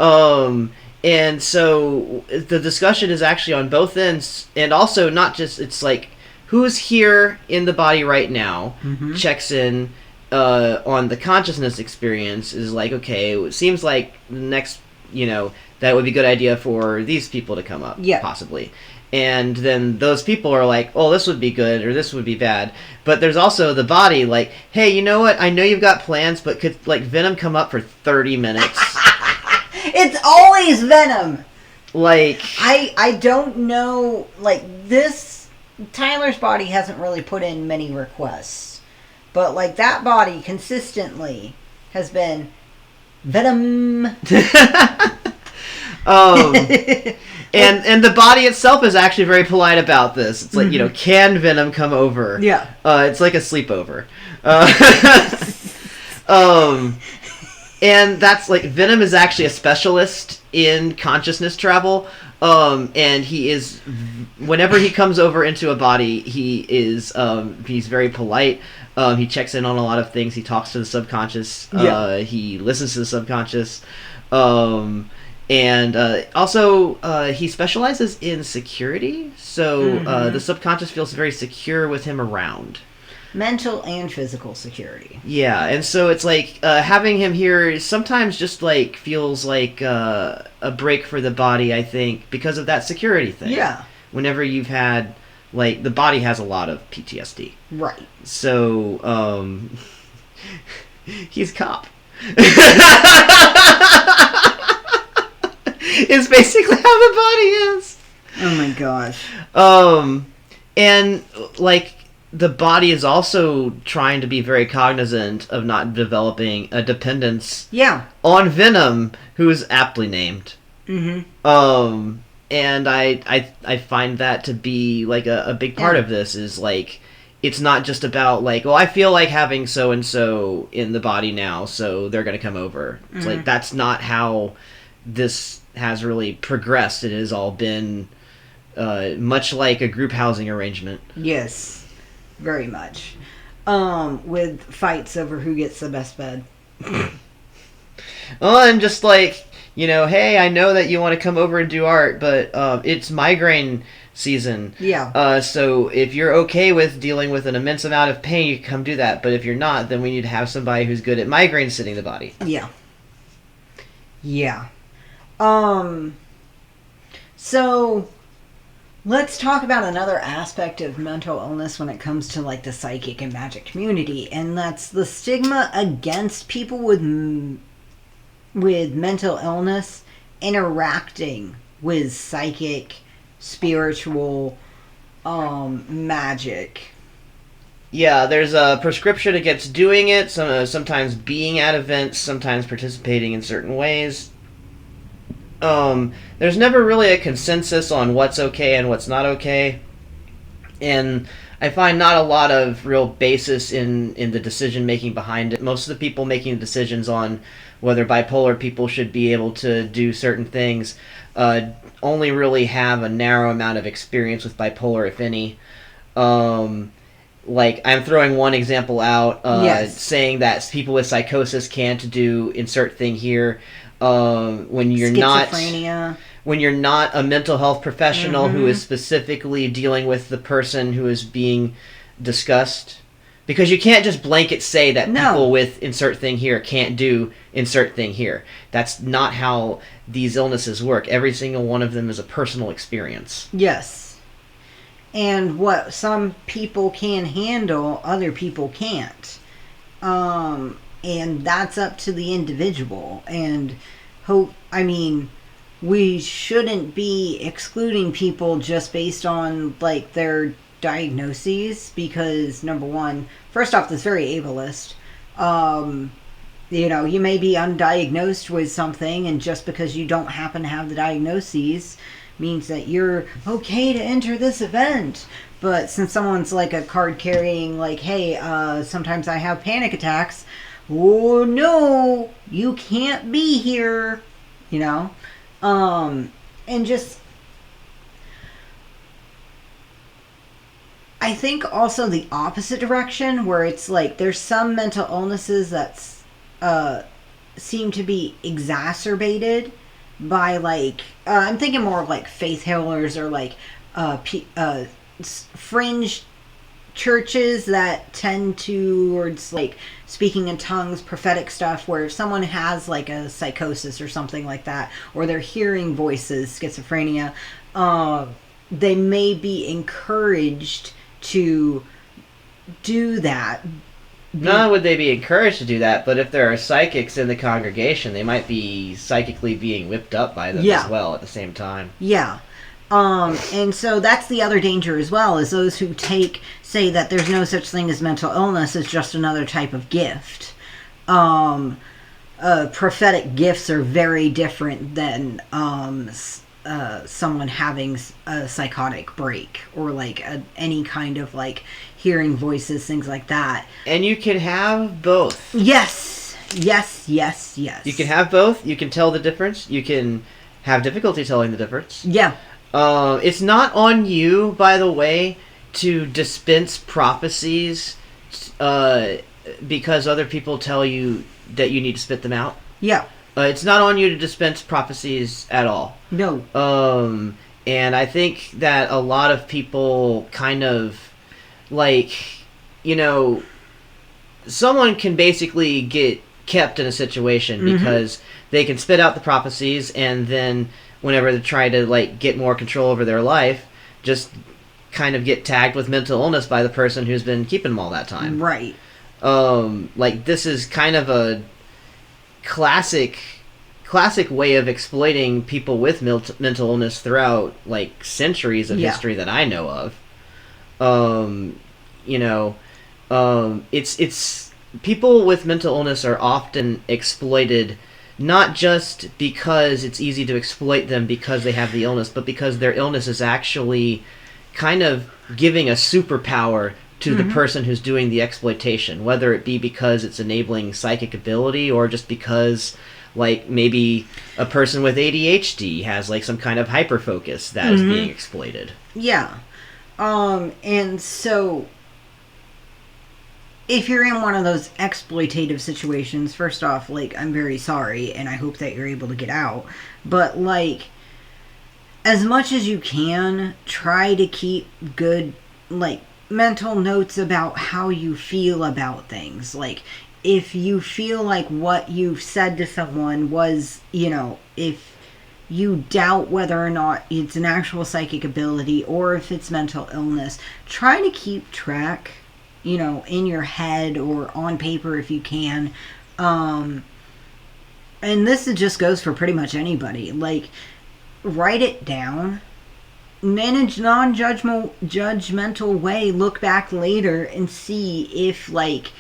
And so the discussion is actually on both ends, and also not just, it's like, who's here in the body right now, checks in on the consciousness experience, is like, okay, it seems like the next, that would be a good idea for these people to come up, possibly. And then those people are like, oh, this would be good, or this would be bad. But there's also the body, like, hey, you know what, I know you've got plans, but could, like, Venom come up for 30 minutes? It's always Venom. Like, I don't know, like, this, Tyler's body hasn't really put in many requests, but, like, that body consistently has been Venom. And the body itself is actually very polite about this. It's like, can Venom come over? Yeah. It's like a sleepover. And that's like, Venom is actually a specialist in consciousness travel. And he is, whenever he comes over into a body, he's very polite. He checks in on a lot of things. He talks to the subconscious. He listens to the subconscious. And also, he specializes in security. So the subconscious feels very secure with him around. Mental and physical security. Yeah, and so it's like having him here sometimes just like feels like a break for the body, I think, because of that security thing. Yeah. Whenever you've had, like, the body has a lot of PTSD. Right. So, he's a cop. It's basically how the body is. Oh my gosh. And, like, the body is also trying to be very cognizant of not developing a dependence on Venom, who is aptly named. Mm-hmm. And I find that to be, like, a big part of this is, like, it's not just about, like, well, I feel like having so-and-so in the body now, so they're going to come over. It's like, that's not how this has really progressed. It has all been much like a group housing arrangement. Yes. Very much. With fights over who gets the best bed. Well, and just like, hey, I know that you want to come over and do art, but it's migraine season. Yeah. So if you're okay with dealing with an immense amount of pain, you can come do that. But if you're not, then we need to have somebody who's good at migraine sitting the body. Yeah. Yeah. So let's talk about another aspect of mental illness when it comes to, like, the psychic and magic community, and that's the stigma against people with mental illness interacting with psychic, spiritual, magic. Yeah, there's a prescription against doing it, sometimes being at events, sometimes participating in certain ways. There's never really a consensus on what's okay and what's not okay, and I find not a lot of real basis in the decision making behind it. Most of the people making decisions on whether bipolar people should be able to do certain things only really have a narrow amount of experience with bipolar, if any. Like, I'm throwing one example out, saying that people with psychosis can't do insert thing here. When you're not a mental health professional who is specifically dealing with the person who is being discussed, because you can't just blanket say that people with insert thing here can't do insert thing here. That's not how these illnesses work. Every single one of them is a personal experience. Yes. And what some people can handle, other people can't. And that's up to the individual. And we shouldn't be excluding people just based on, like, their diagnoses, because, number one, first off, that's very ableist. You may be undiagnosed with something, and just because you don't happen to have the diagnoses means that you're okay to enter this event. But since someone's, like, a card carrying, like, hey, sometimes I have panic attacks, oh no, you can't be here, and just, I think also the opposite direction, where it's like there's some mental illnesses that seem to be exacerbated by, like, I'm thinking more of, like, faith healers, or, like, fringe churches that tend towards, like, speaking in tongues, prophetic stuff, where if someone has, like, a psychosis or something like that, or they're hearing voices, schizophrenia, they may be encouraged to do that not only would they be encouraged to do that, but if there are psychics in the congregation, they might be psychically being whipped up by them as well at the same time. Yeah. And so that's the other danger as well, is those who say that there's no such thing as mental illness, it's just another type of gift. Prophetic gifts are very different than someone having a psychotic break, or like any kind of like hearing voices, things like that. And you can have both. Yes. You can have both. You can tell the difference. You can have difficulty telling the difference. Yeah. It's not on you, by the way, to dispense prophecies because other people tell you that you need to spit them out. Yeah. It's not on you to dispense prophecies at all. No. And I think that a lot of people kind of, like, you know, someone can basically get kept in a situation because they can spit out the prophecies, and then whenever they try to, like, get more control over their life, just kind of get tagged with mental illness by the person who's been keeping them all that time. Right. Like, this is kind of a classic way of exploiting people with mental illness throughout, like, centuries of history that I know of. It's people with mental illness are often exploited, not just because it's easy to exploit them because they have the illness, but because their illness is actually kind of giving a superpower to the person who's doing the exploitation, whether it be because it's enabling psychic ability, or just because, like, maybe a person with ADHD has, like, some kind of hyperfocus that is being exploited. Yeah. And so, if you're in one of those exploitative situations, first off, like, I'm very sorry, and I hope that you're able to get out. But, like, as much as you can, try to keep good, like, mental notes about how you feel about things. Like, if you feel like what you've said to someone was, you know, if you doubt whether or not it's an actual psychic ability or if it's mental illness, try to keep track, you know, in your head or on paper if you can. And this just goes for pretty much anybody. Like, write it down. Manage non-judgmental way. Look back later and see if, like,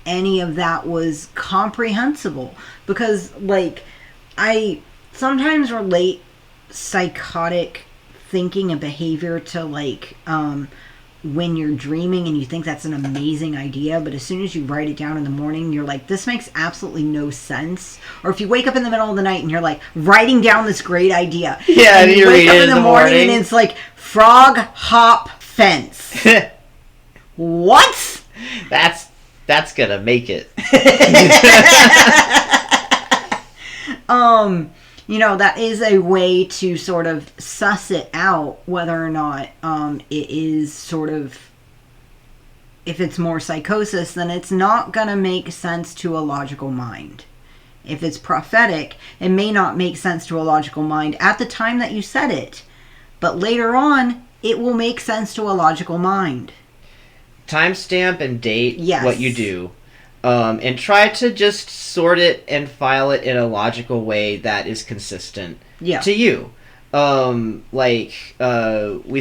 any of that was comprehensible. Because, like, I sometimes relate psychotic thinking and behavior to, like, when you're dreaming and you think that's an amazing idea, but as soon as you write it down in the morning, you're like, this makes absolutely no sense. Or if you wake up in the middle of the night and you're like, writing down this great idea. Yeah, and you wake up in the morning and it's like, frog hop fence. What? That's gonna make it. You know, that is a way to sort of suss it out, whether or not it is sort of, if it's more psychosis, then it's not going to make sense to a logical mind. If it's prophetic, it may not make sense to a logical mind at the time that you said it, but later on, it will make sense to a logical mind. Timestamp and date what you do. And try to just sort it and file it in a logical way that is consistent to you. We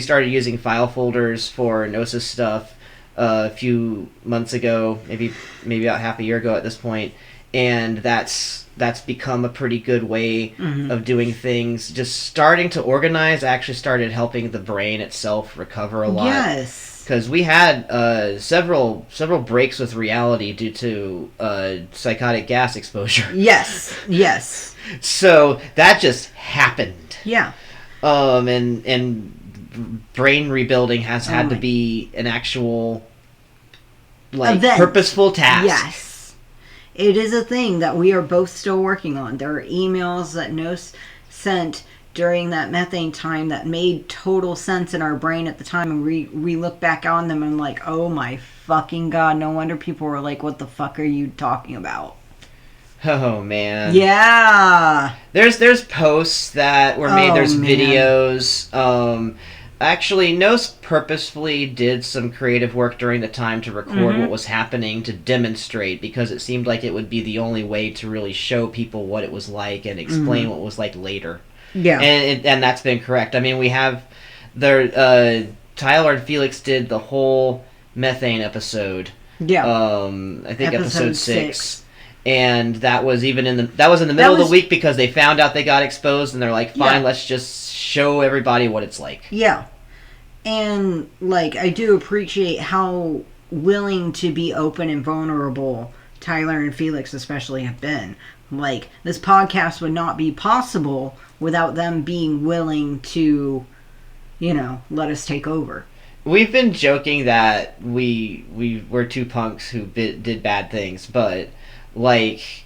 started using file folders for Gnosis stuff a few months ago, maybe about half a year ago at this point, and that's become a pretty good way of doing things. Just starting to organize actually started helping the brain itself recover a lot. Yes. Because we had several breaks with reality due to psychotic gas exposure. Yes. So that just happened. Yeah. And brain rebuilding has had to be an actual, like, event. Purposeful task. Yes. It is a thing that we are both still working on. There are emails that Nos sent during that methane time that made total sense in our brain at the time, and we look back on them and I'm like, oh my fucking god, no wonder people were like, what the fuck are you talking about? Oh man. Yeah. There's posts that were made, there's videos. Actually, Nos purposefully did some creative work during the time to record what was happening to demonstrate, because it seemed like it would be the only way to really show people what it was like and explain what it was like later. Yeah. And that's been correct. I mean, we have Tyler and Felix did the whole methane episode. Yeah. I think episode 6. And that was even in the middle of the week, because they found out they got exposed, and they're like, fine, let's just show everybody what it's like. Yeah. And, like, I do appreciate how willing to be open and vulnerable Tyler and Felix especially have been. Like, this podcast would not be possible without them being willing to, you know, let us take over. We've been joking that we were two punks who did bad things, but, like,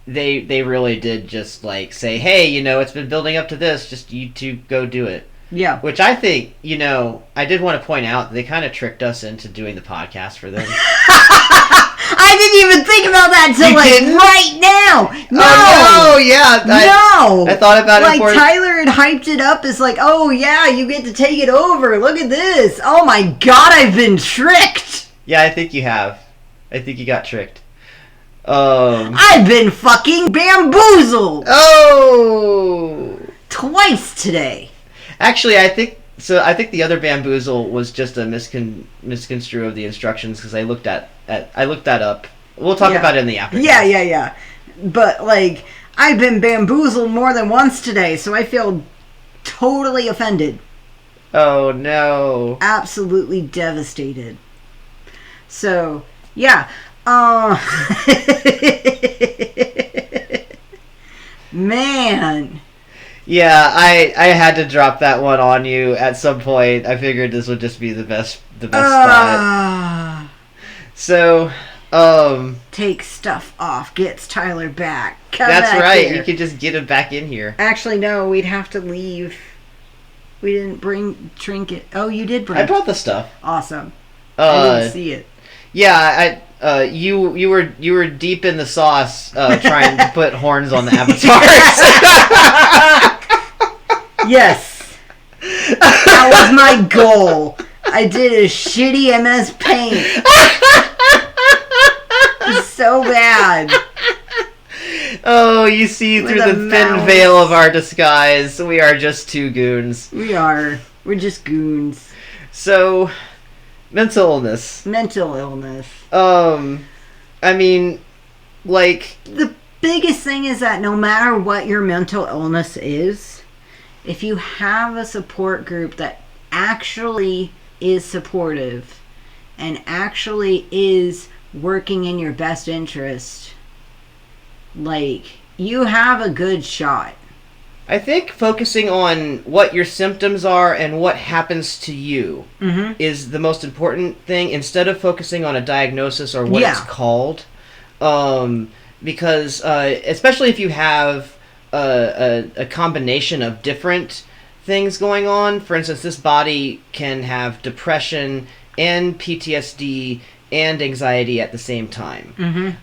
they really did just, like, say, hey, you know, it's been building up to this, just you two go do it. Yeah. Which I think, you know, I did want to point out, they kind of tricked us into doing the podcast for them. I didn't even think about that till, right now. No! Oh, no, yeah. No! I thought about it Like, Tyler had hyped it up as like, oh, yeah, you get to take it over. Look at this. Oh, my God, I've been tricked. Yeah, I think you have. I think you got tricked. I've been fucking bamboozled. Oh! Twice today. Actually, I think the other bamboozle was just a misconstrue of the instructions, because I looked that up. We'll talk about it in the after. Yeah. But, like, I've been bamboozled more than once today, so I feel totally offended. Oh, no. Absolutely devastated. So, yeah. Man. Yeah, I had to drop that one on you at some point. I figured this would just be the best spot. So, take stuff off, gets Tyler back. That's right. Here. You could just get him back in here. Actually, no, we'd have to leave. We didn't bring trinket. Oh, you did bring. I brought the stuff. Awesome. I didn't see it. Yeah, you were deep in the sauce, trying to put horns on the avatars. Yes, that was my goal. I did a shitty MS Paint. It's so bad. Oh, you see through the thin veil of our disguise. We are just two goons. We are. We're just goons. So, mental illness. I mean, like, the biggest thing is that no matter what your mental illness is, if you have a support group that actually is supportive and actually is working in your best interest, like, you have a good shot. I think focusing on what your symptoms are and what happens to you is the most important thing, instead of focusing on a diagnosis or what it's called. Because especially if you have a combination of different things going on. For instance, this body can have depression and PTSD and anxiety at the same time.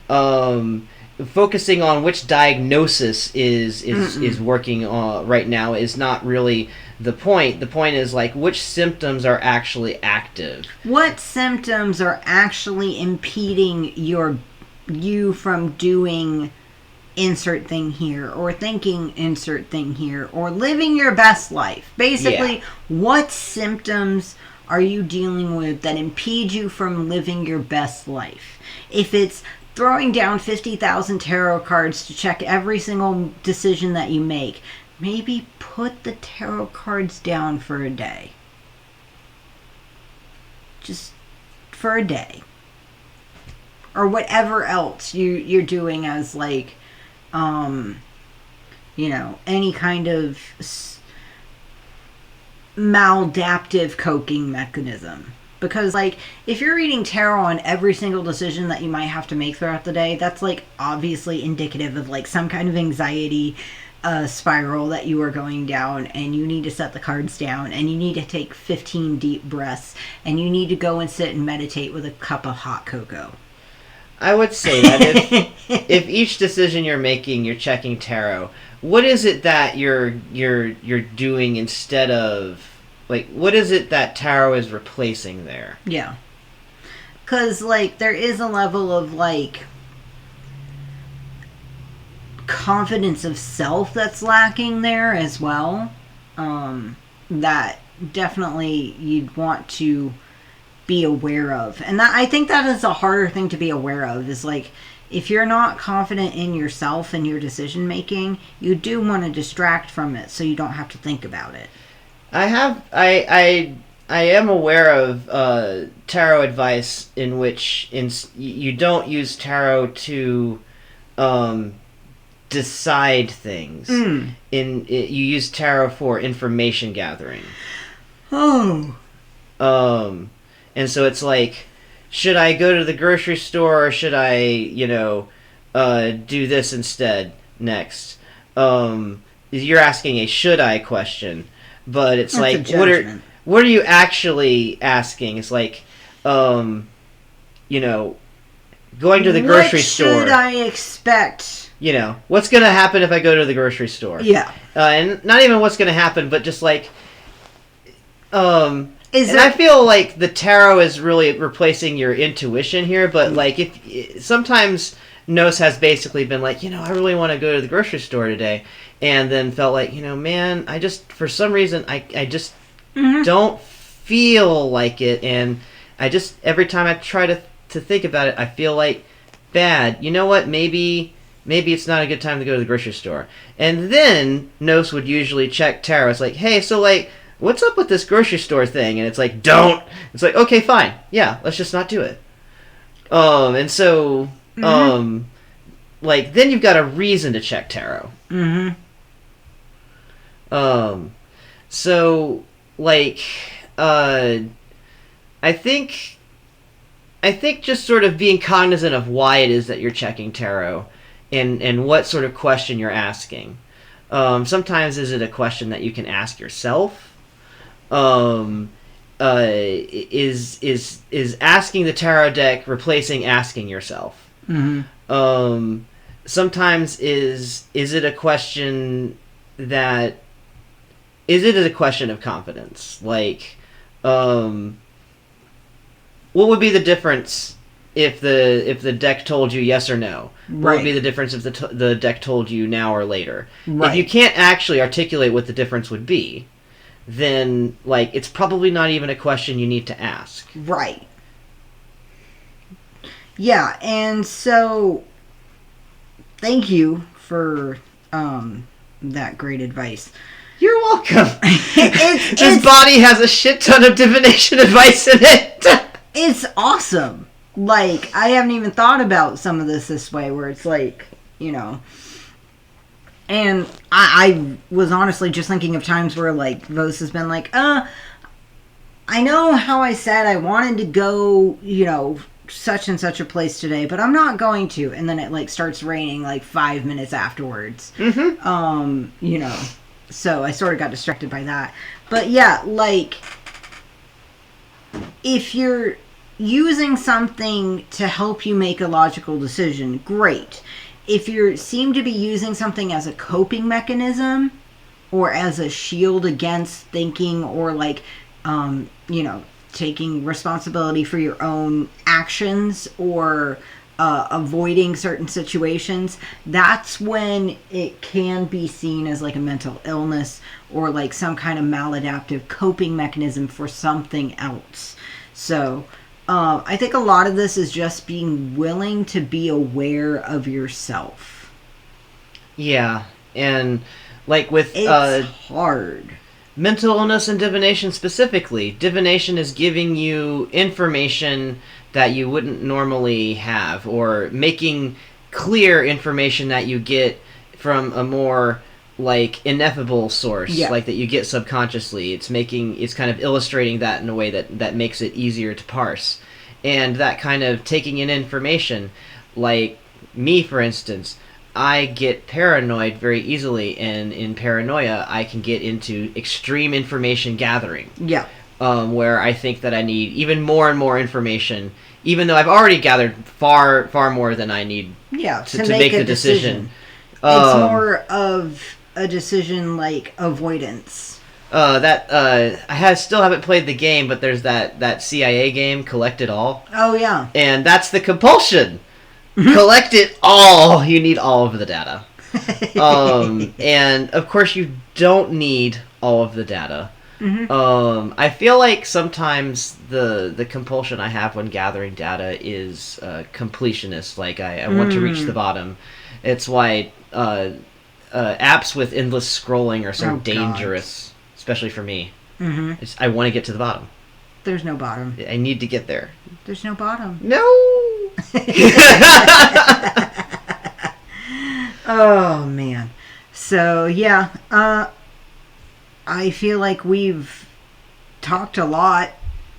Focusing on which diagnosis is working right now is not really the point. The point is, like, which symptoms are actually active. What symptoms are actually impeding you from doing insert thing here, or thinking insert thing here, or living your best life. Basically, what symptoms are you dealing with that impede you from living your best life? If it's throwing down 50,000 tarot cards to check every single decision that you make, maybe put the tarot cards down for a day. Just for a day. Or whatever else you're doing as, like, any kind of maladaptive coping mechanism. Because, like, if you're reading tarot on every single decision that you might have to make throughout the day, that's, like, obviously indicative of, like, some kind of anxiety spiral that you are going down, and you need to set the cards down, and you need to take 15 deep breaths, and you need to go and sit and meditate with a cup of hot cocoa. I would say that if each decision you're making, you're checking tarot, what is it that you're doing instead of like, what is it that tarot is replacing there? Yeah. Because, like, there is a level of, like, confidence of self that's lacking there as well. That definitely you'd want to be aware of. And that, I think that is a harder thing to be aware of, is, like, if you're not confident in yourself and your decision making, you do want to distract from it so you don't have to think about it. I am aware of tarot advice in which you don't use tarot to decide things. You use tarot for information gathering. Oh. And so it's like, should I go to the grocery store, or should I, do this instead next? You're asking a should I question, but it's That's like, what are you actually asking? It's like, going to the grocery store. What should I expect? What's going to happen if I go to the grocery store? Yeah. And not even what's going to happen, but just like, I feel like the tarot is really replacing your intuition here, but like, if sometimes Nos has basically been like, I really want to go to the grocery store today, and then felt like, man, I just, for some reason, I just don't feel like it, and I just, every time I try to think about it, I feel like bad. You know what? Maybe it's not a good time to go to the grocery store. And then Nos would usually check tarot. It's like, hey, so like, what's up with this grocery store thing? And it's like, don't. It's like, okay, fine. Yeah, let's just not do it. And so, like, then you've got a reason to check tarot. So, like, I think just sort of being cognizant of why it is that you're checking tarot and what sort of question you're asking. Sometimes is it a question that you can ask yourself? Is asking the tarot deck replacing asking yourself? Sometimes is it a question that, is it a question of confidence? Like, what would be the difference if the deck told you yes or no? Right. What would be the difference if the deck told you now or later? Right. If you can't actually articulate what the difference would be, then, like, it's probably not even a question you need to ask. Right. Yeah, and so thank you for that great advice. You're welcome. This body has a shit ton of divination advice in it. It's awesome. Like, I haven't even thought about some of this way, where it's like, and I was honestly just thinking of times where, like, Vos has been like, I know how I said I wanted to go, such and such a place today, but I'm not going to. And then it, like, starts raining, like, 5 minutes afterwards. So I sort of got distracted by that. But yeah, like, if you're using something to help you make a logical decision, great. If you seem to be using something as a coping mechanism or as a shield against thinking, or like, taking responsibility for your own actions, or avoiding certain situations, that's when it can be seen as like a mental illness or like some kind of maladaptive coping mechanism for something else. So I think a lot of this is just being willing to be aware of yourself. Yeah, and like with it's hard. Mental illness and divination specifically. Divination is giving you information that you wouldn't normally have, or making clear information that you get from a more like ineffable source, like that you get subconsciously. It's kind of illustrating that in a way that makes it easier to parse. And that kind of taking in information, like me, for instance, I get paranoid very easily, and in paranoia, I can get into extreme information gathering. Yeah. Where I think that I need even more and more information, even though I've already gathered far, far more than I need to make the decision. It's more of a decision like avoidance. I still haven't played the game, but there's that CIA game, Collect It All. Oh, yeah. And that's the compulsion. Collect it all. You need all of the data. And, of course, you don't need all of the data. Mm-hmm. I feel like sometimes the compulsion I have when gathering data is completionist. Like, I want to reach the bottom. It's why apps with endless scrolling are so dangerous, especially for me. Mm-hmm. I want to get to the bottom. There's no bottom. I need to get there. There's no bottom. No! Oh, man. So, yeah. I feel like we've talked a lot.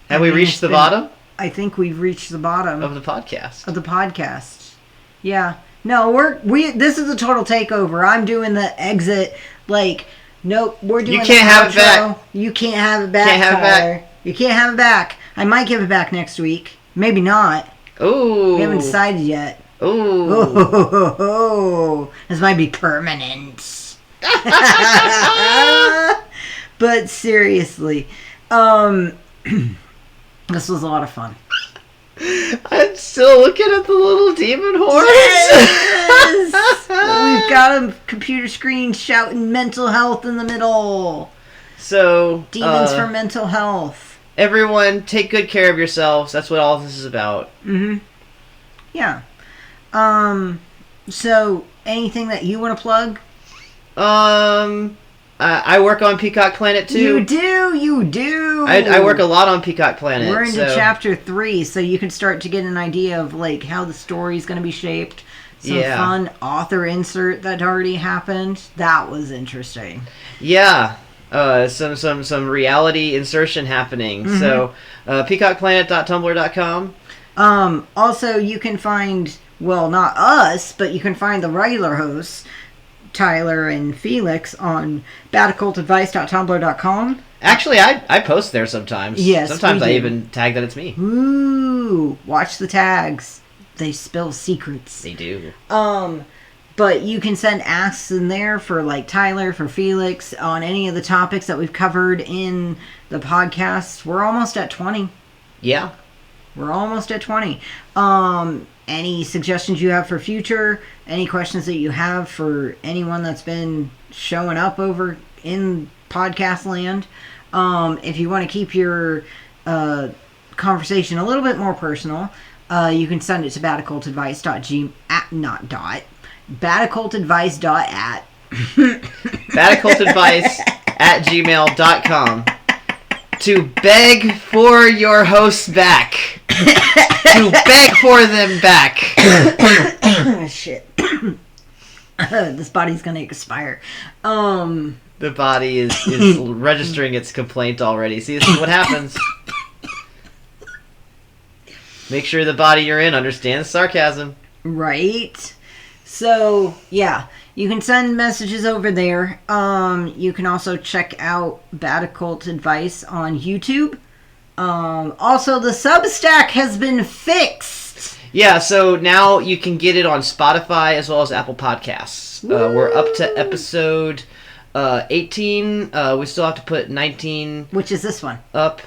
Have we reached the bottom? I think we've reached the bottom. Of the podcast. Yeah. No, this is a total takeover. I'm doing the exit, like, nope, we're doing You can't have it back. You can't have it back, Tyler. You can't have it back. I might give it back next week. Maybe not. Ooh. We haven't decided yet. Ooh. Oh. This might be permanent. But seriously, this was a lot of fun. I'm still looking at the little demon horse. Yes! We've got a computer screen shouting mental health in the middle. So, demons for mental health. Everyone, take good care of yourselves. That's what all this is about. Mm-hmm. Yeah. So, anything that you want to plug? I work on Peacock Planet too. You do. I work a lot on Peacock Planet. We're into chapter 3, so you can start to get an idea of like how the story's going to be shaped. Some fun author insert that already happened. That was interesting. Yeah. Some reality insertion happening. Mm-hmm. So, peacockplanet.tumblr.com. Also, you can find, well, not us, but you can find the regular hosts, Tyler and Felix, on badoccultadvice.tumblr.com. Actually, I post there sometimes. Yes, sometimes I even tag that it's me. Ooh, watch the tags. They spill secrets. They do. But you can send asks in there for like Tyler, for Felix, on any of the topics that we've covered in the podcast. We're almost at 20. Yeah. We're almost at 20. Any suggestions you have for future? Any questions that you have for anyone that's been showing up over in podcast land? If you want to keep your conversation a little bit more personal, you can send it to badoccultadvice.at badoccultadvice@gmail.com to beg for your hosts back. To beg for them back. Shit. This body's gonna expire. The body is registering its complaint already. See, this is what happens. Make sure the body you're in understands sarcasm. Right. So, yeah. You can send messages over there. You can also check out Bad Occult Advice on YouTube. Also, the Substack has been fixed. Yeah, so now you can get it on Spotify as well as Apple Podcasts. We're up to episode 18. We still have to put 19... Which is this one? Up.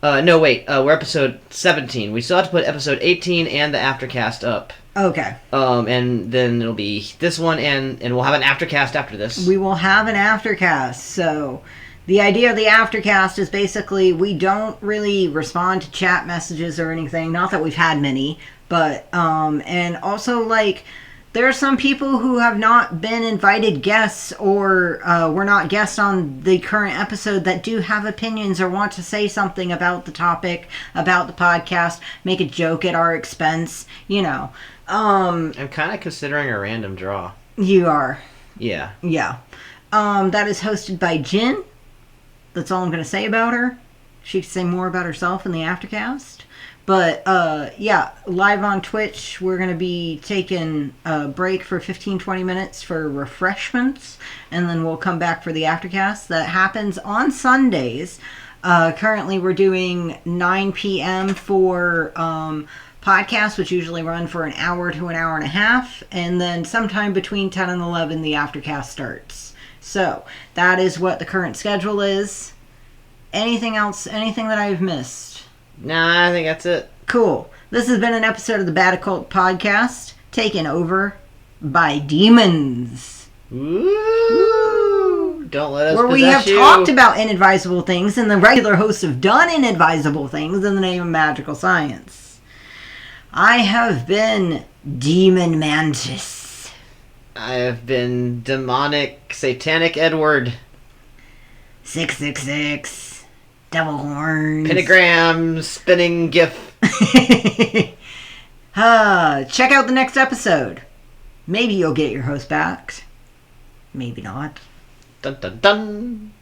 No, wait. We're episode 17. We still have to put episode 18 and the Aftercast up. Okay. And then it'll be this one, and we'll have an Aftercast after this. We will have an Aftercast, so... The idea of the Aftercast is basically we don't really respond to chat messages or anything. Not that we've had many, but, and also, like, there are some people who have not been invited guests or were not guests on the current episode that do have opinions or want to say something about the topic, about the podcast, make a joke at our expense, you know. I'm kind of considering a random draw. You are. Yeah. Yeah. That is hosted by Jen. That's all I'm going to say about her. She can say more about herself in the Aftercast. But, yeah, live on Twitch, we're going to be taking a break for 15-20 minutes for refreshments. And then we'll come back for the Aftercast. That happens on Sundays. Currently, we're doing 9 p.m. for podcasts, which usually run for an hour to an hour and a half. And then sometime between 10 and 11, the Aftercast starts. So, that is what the current schedule is. Anything else? Anything that I've missed? Nah, I think that's it. Cool. This has been an episode of the Bad Occult Podcast, taken over by demons. Ooh. Don't let us Where possess we have you. talked about inadvisable things, and the regular hosts have done inadvisable things in the name of magical science. I have been Demon Mantis. I have been demonic, satanic Edward. 666. Devil horns. Pentagram, spinning gif. Check out the next episode. Maybe you'll get your host back. Maybe not. Dun dun dun.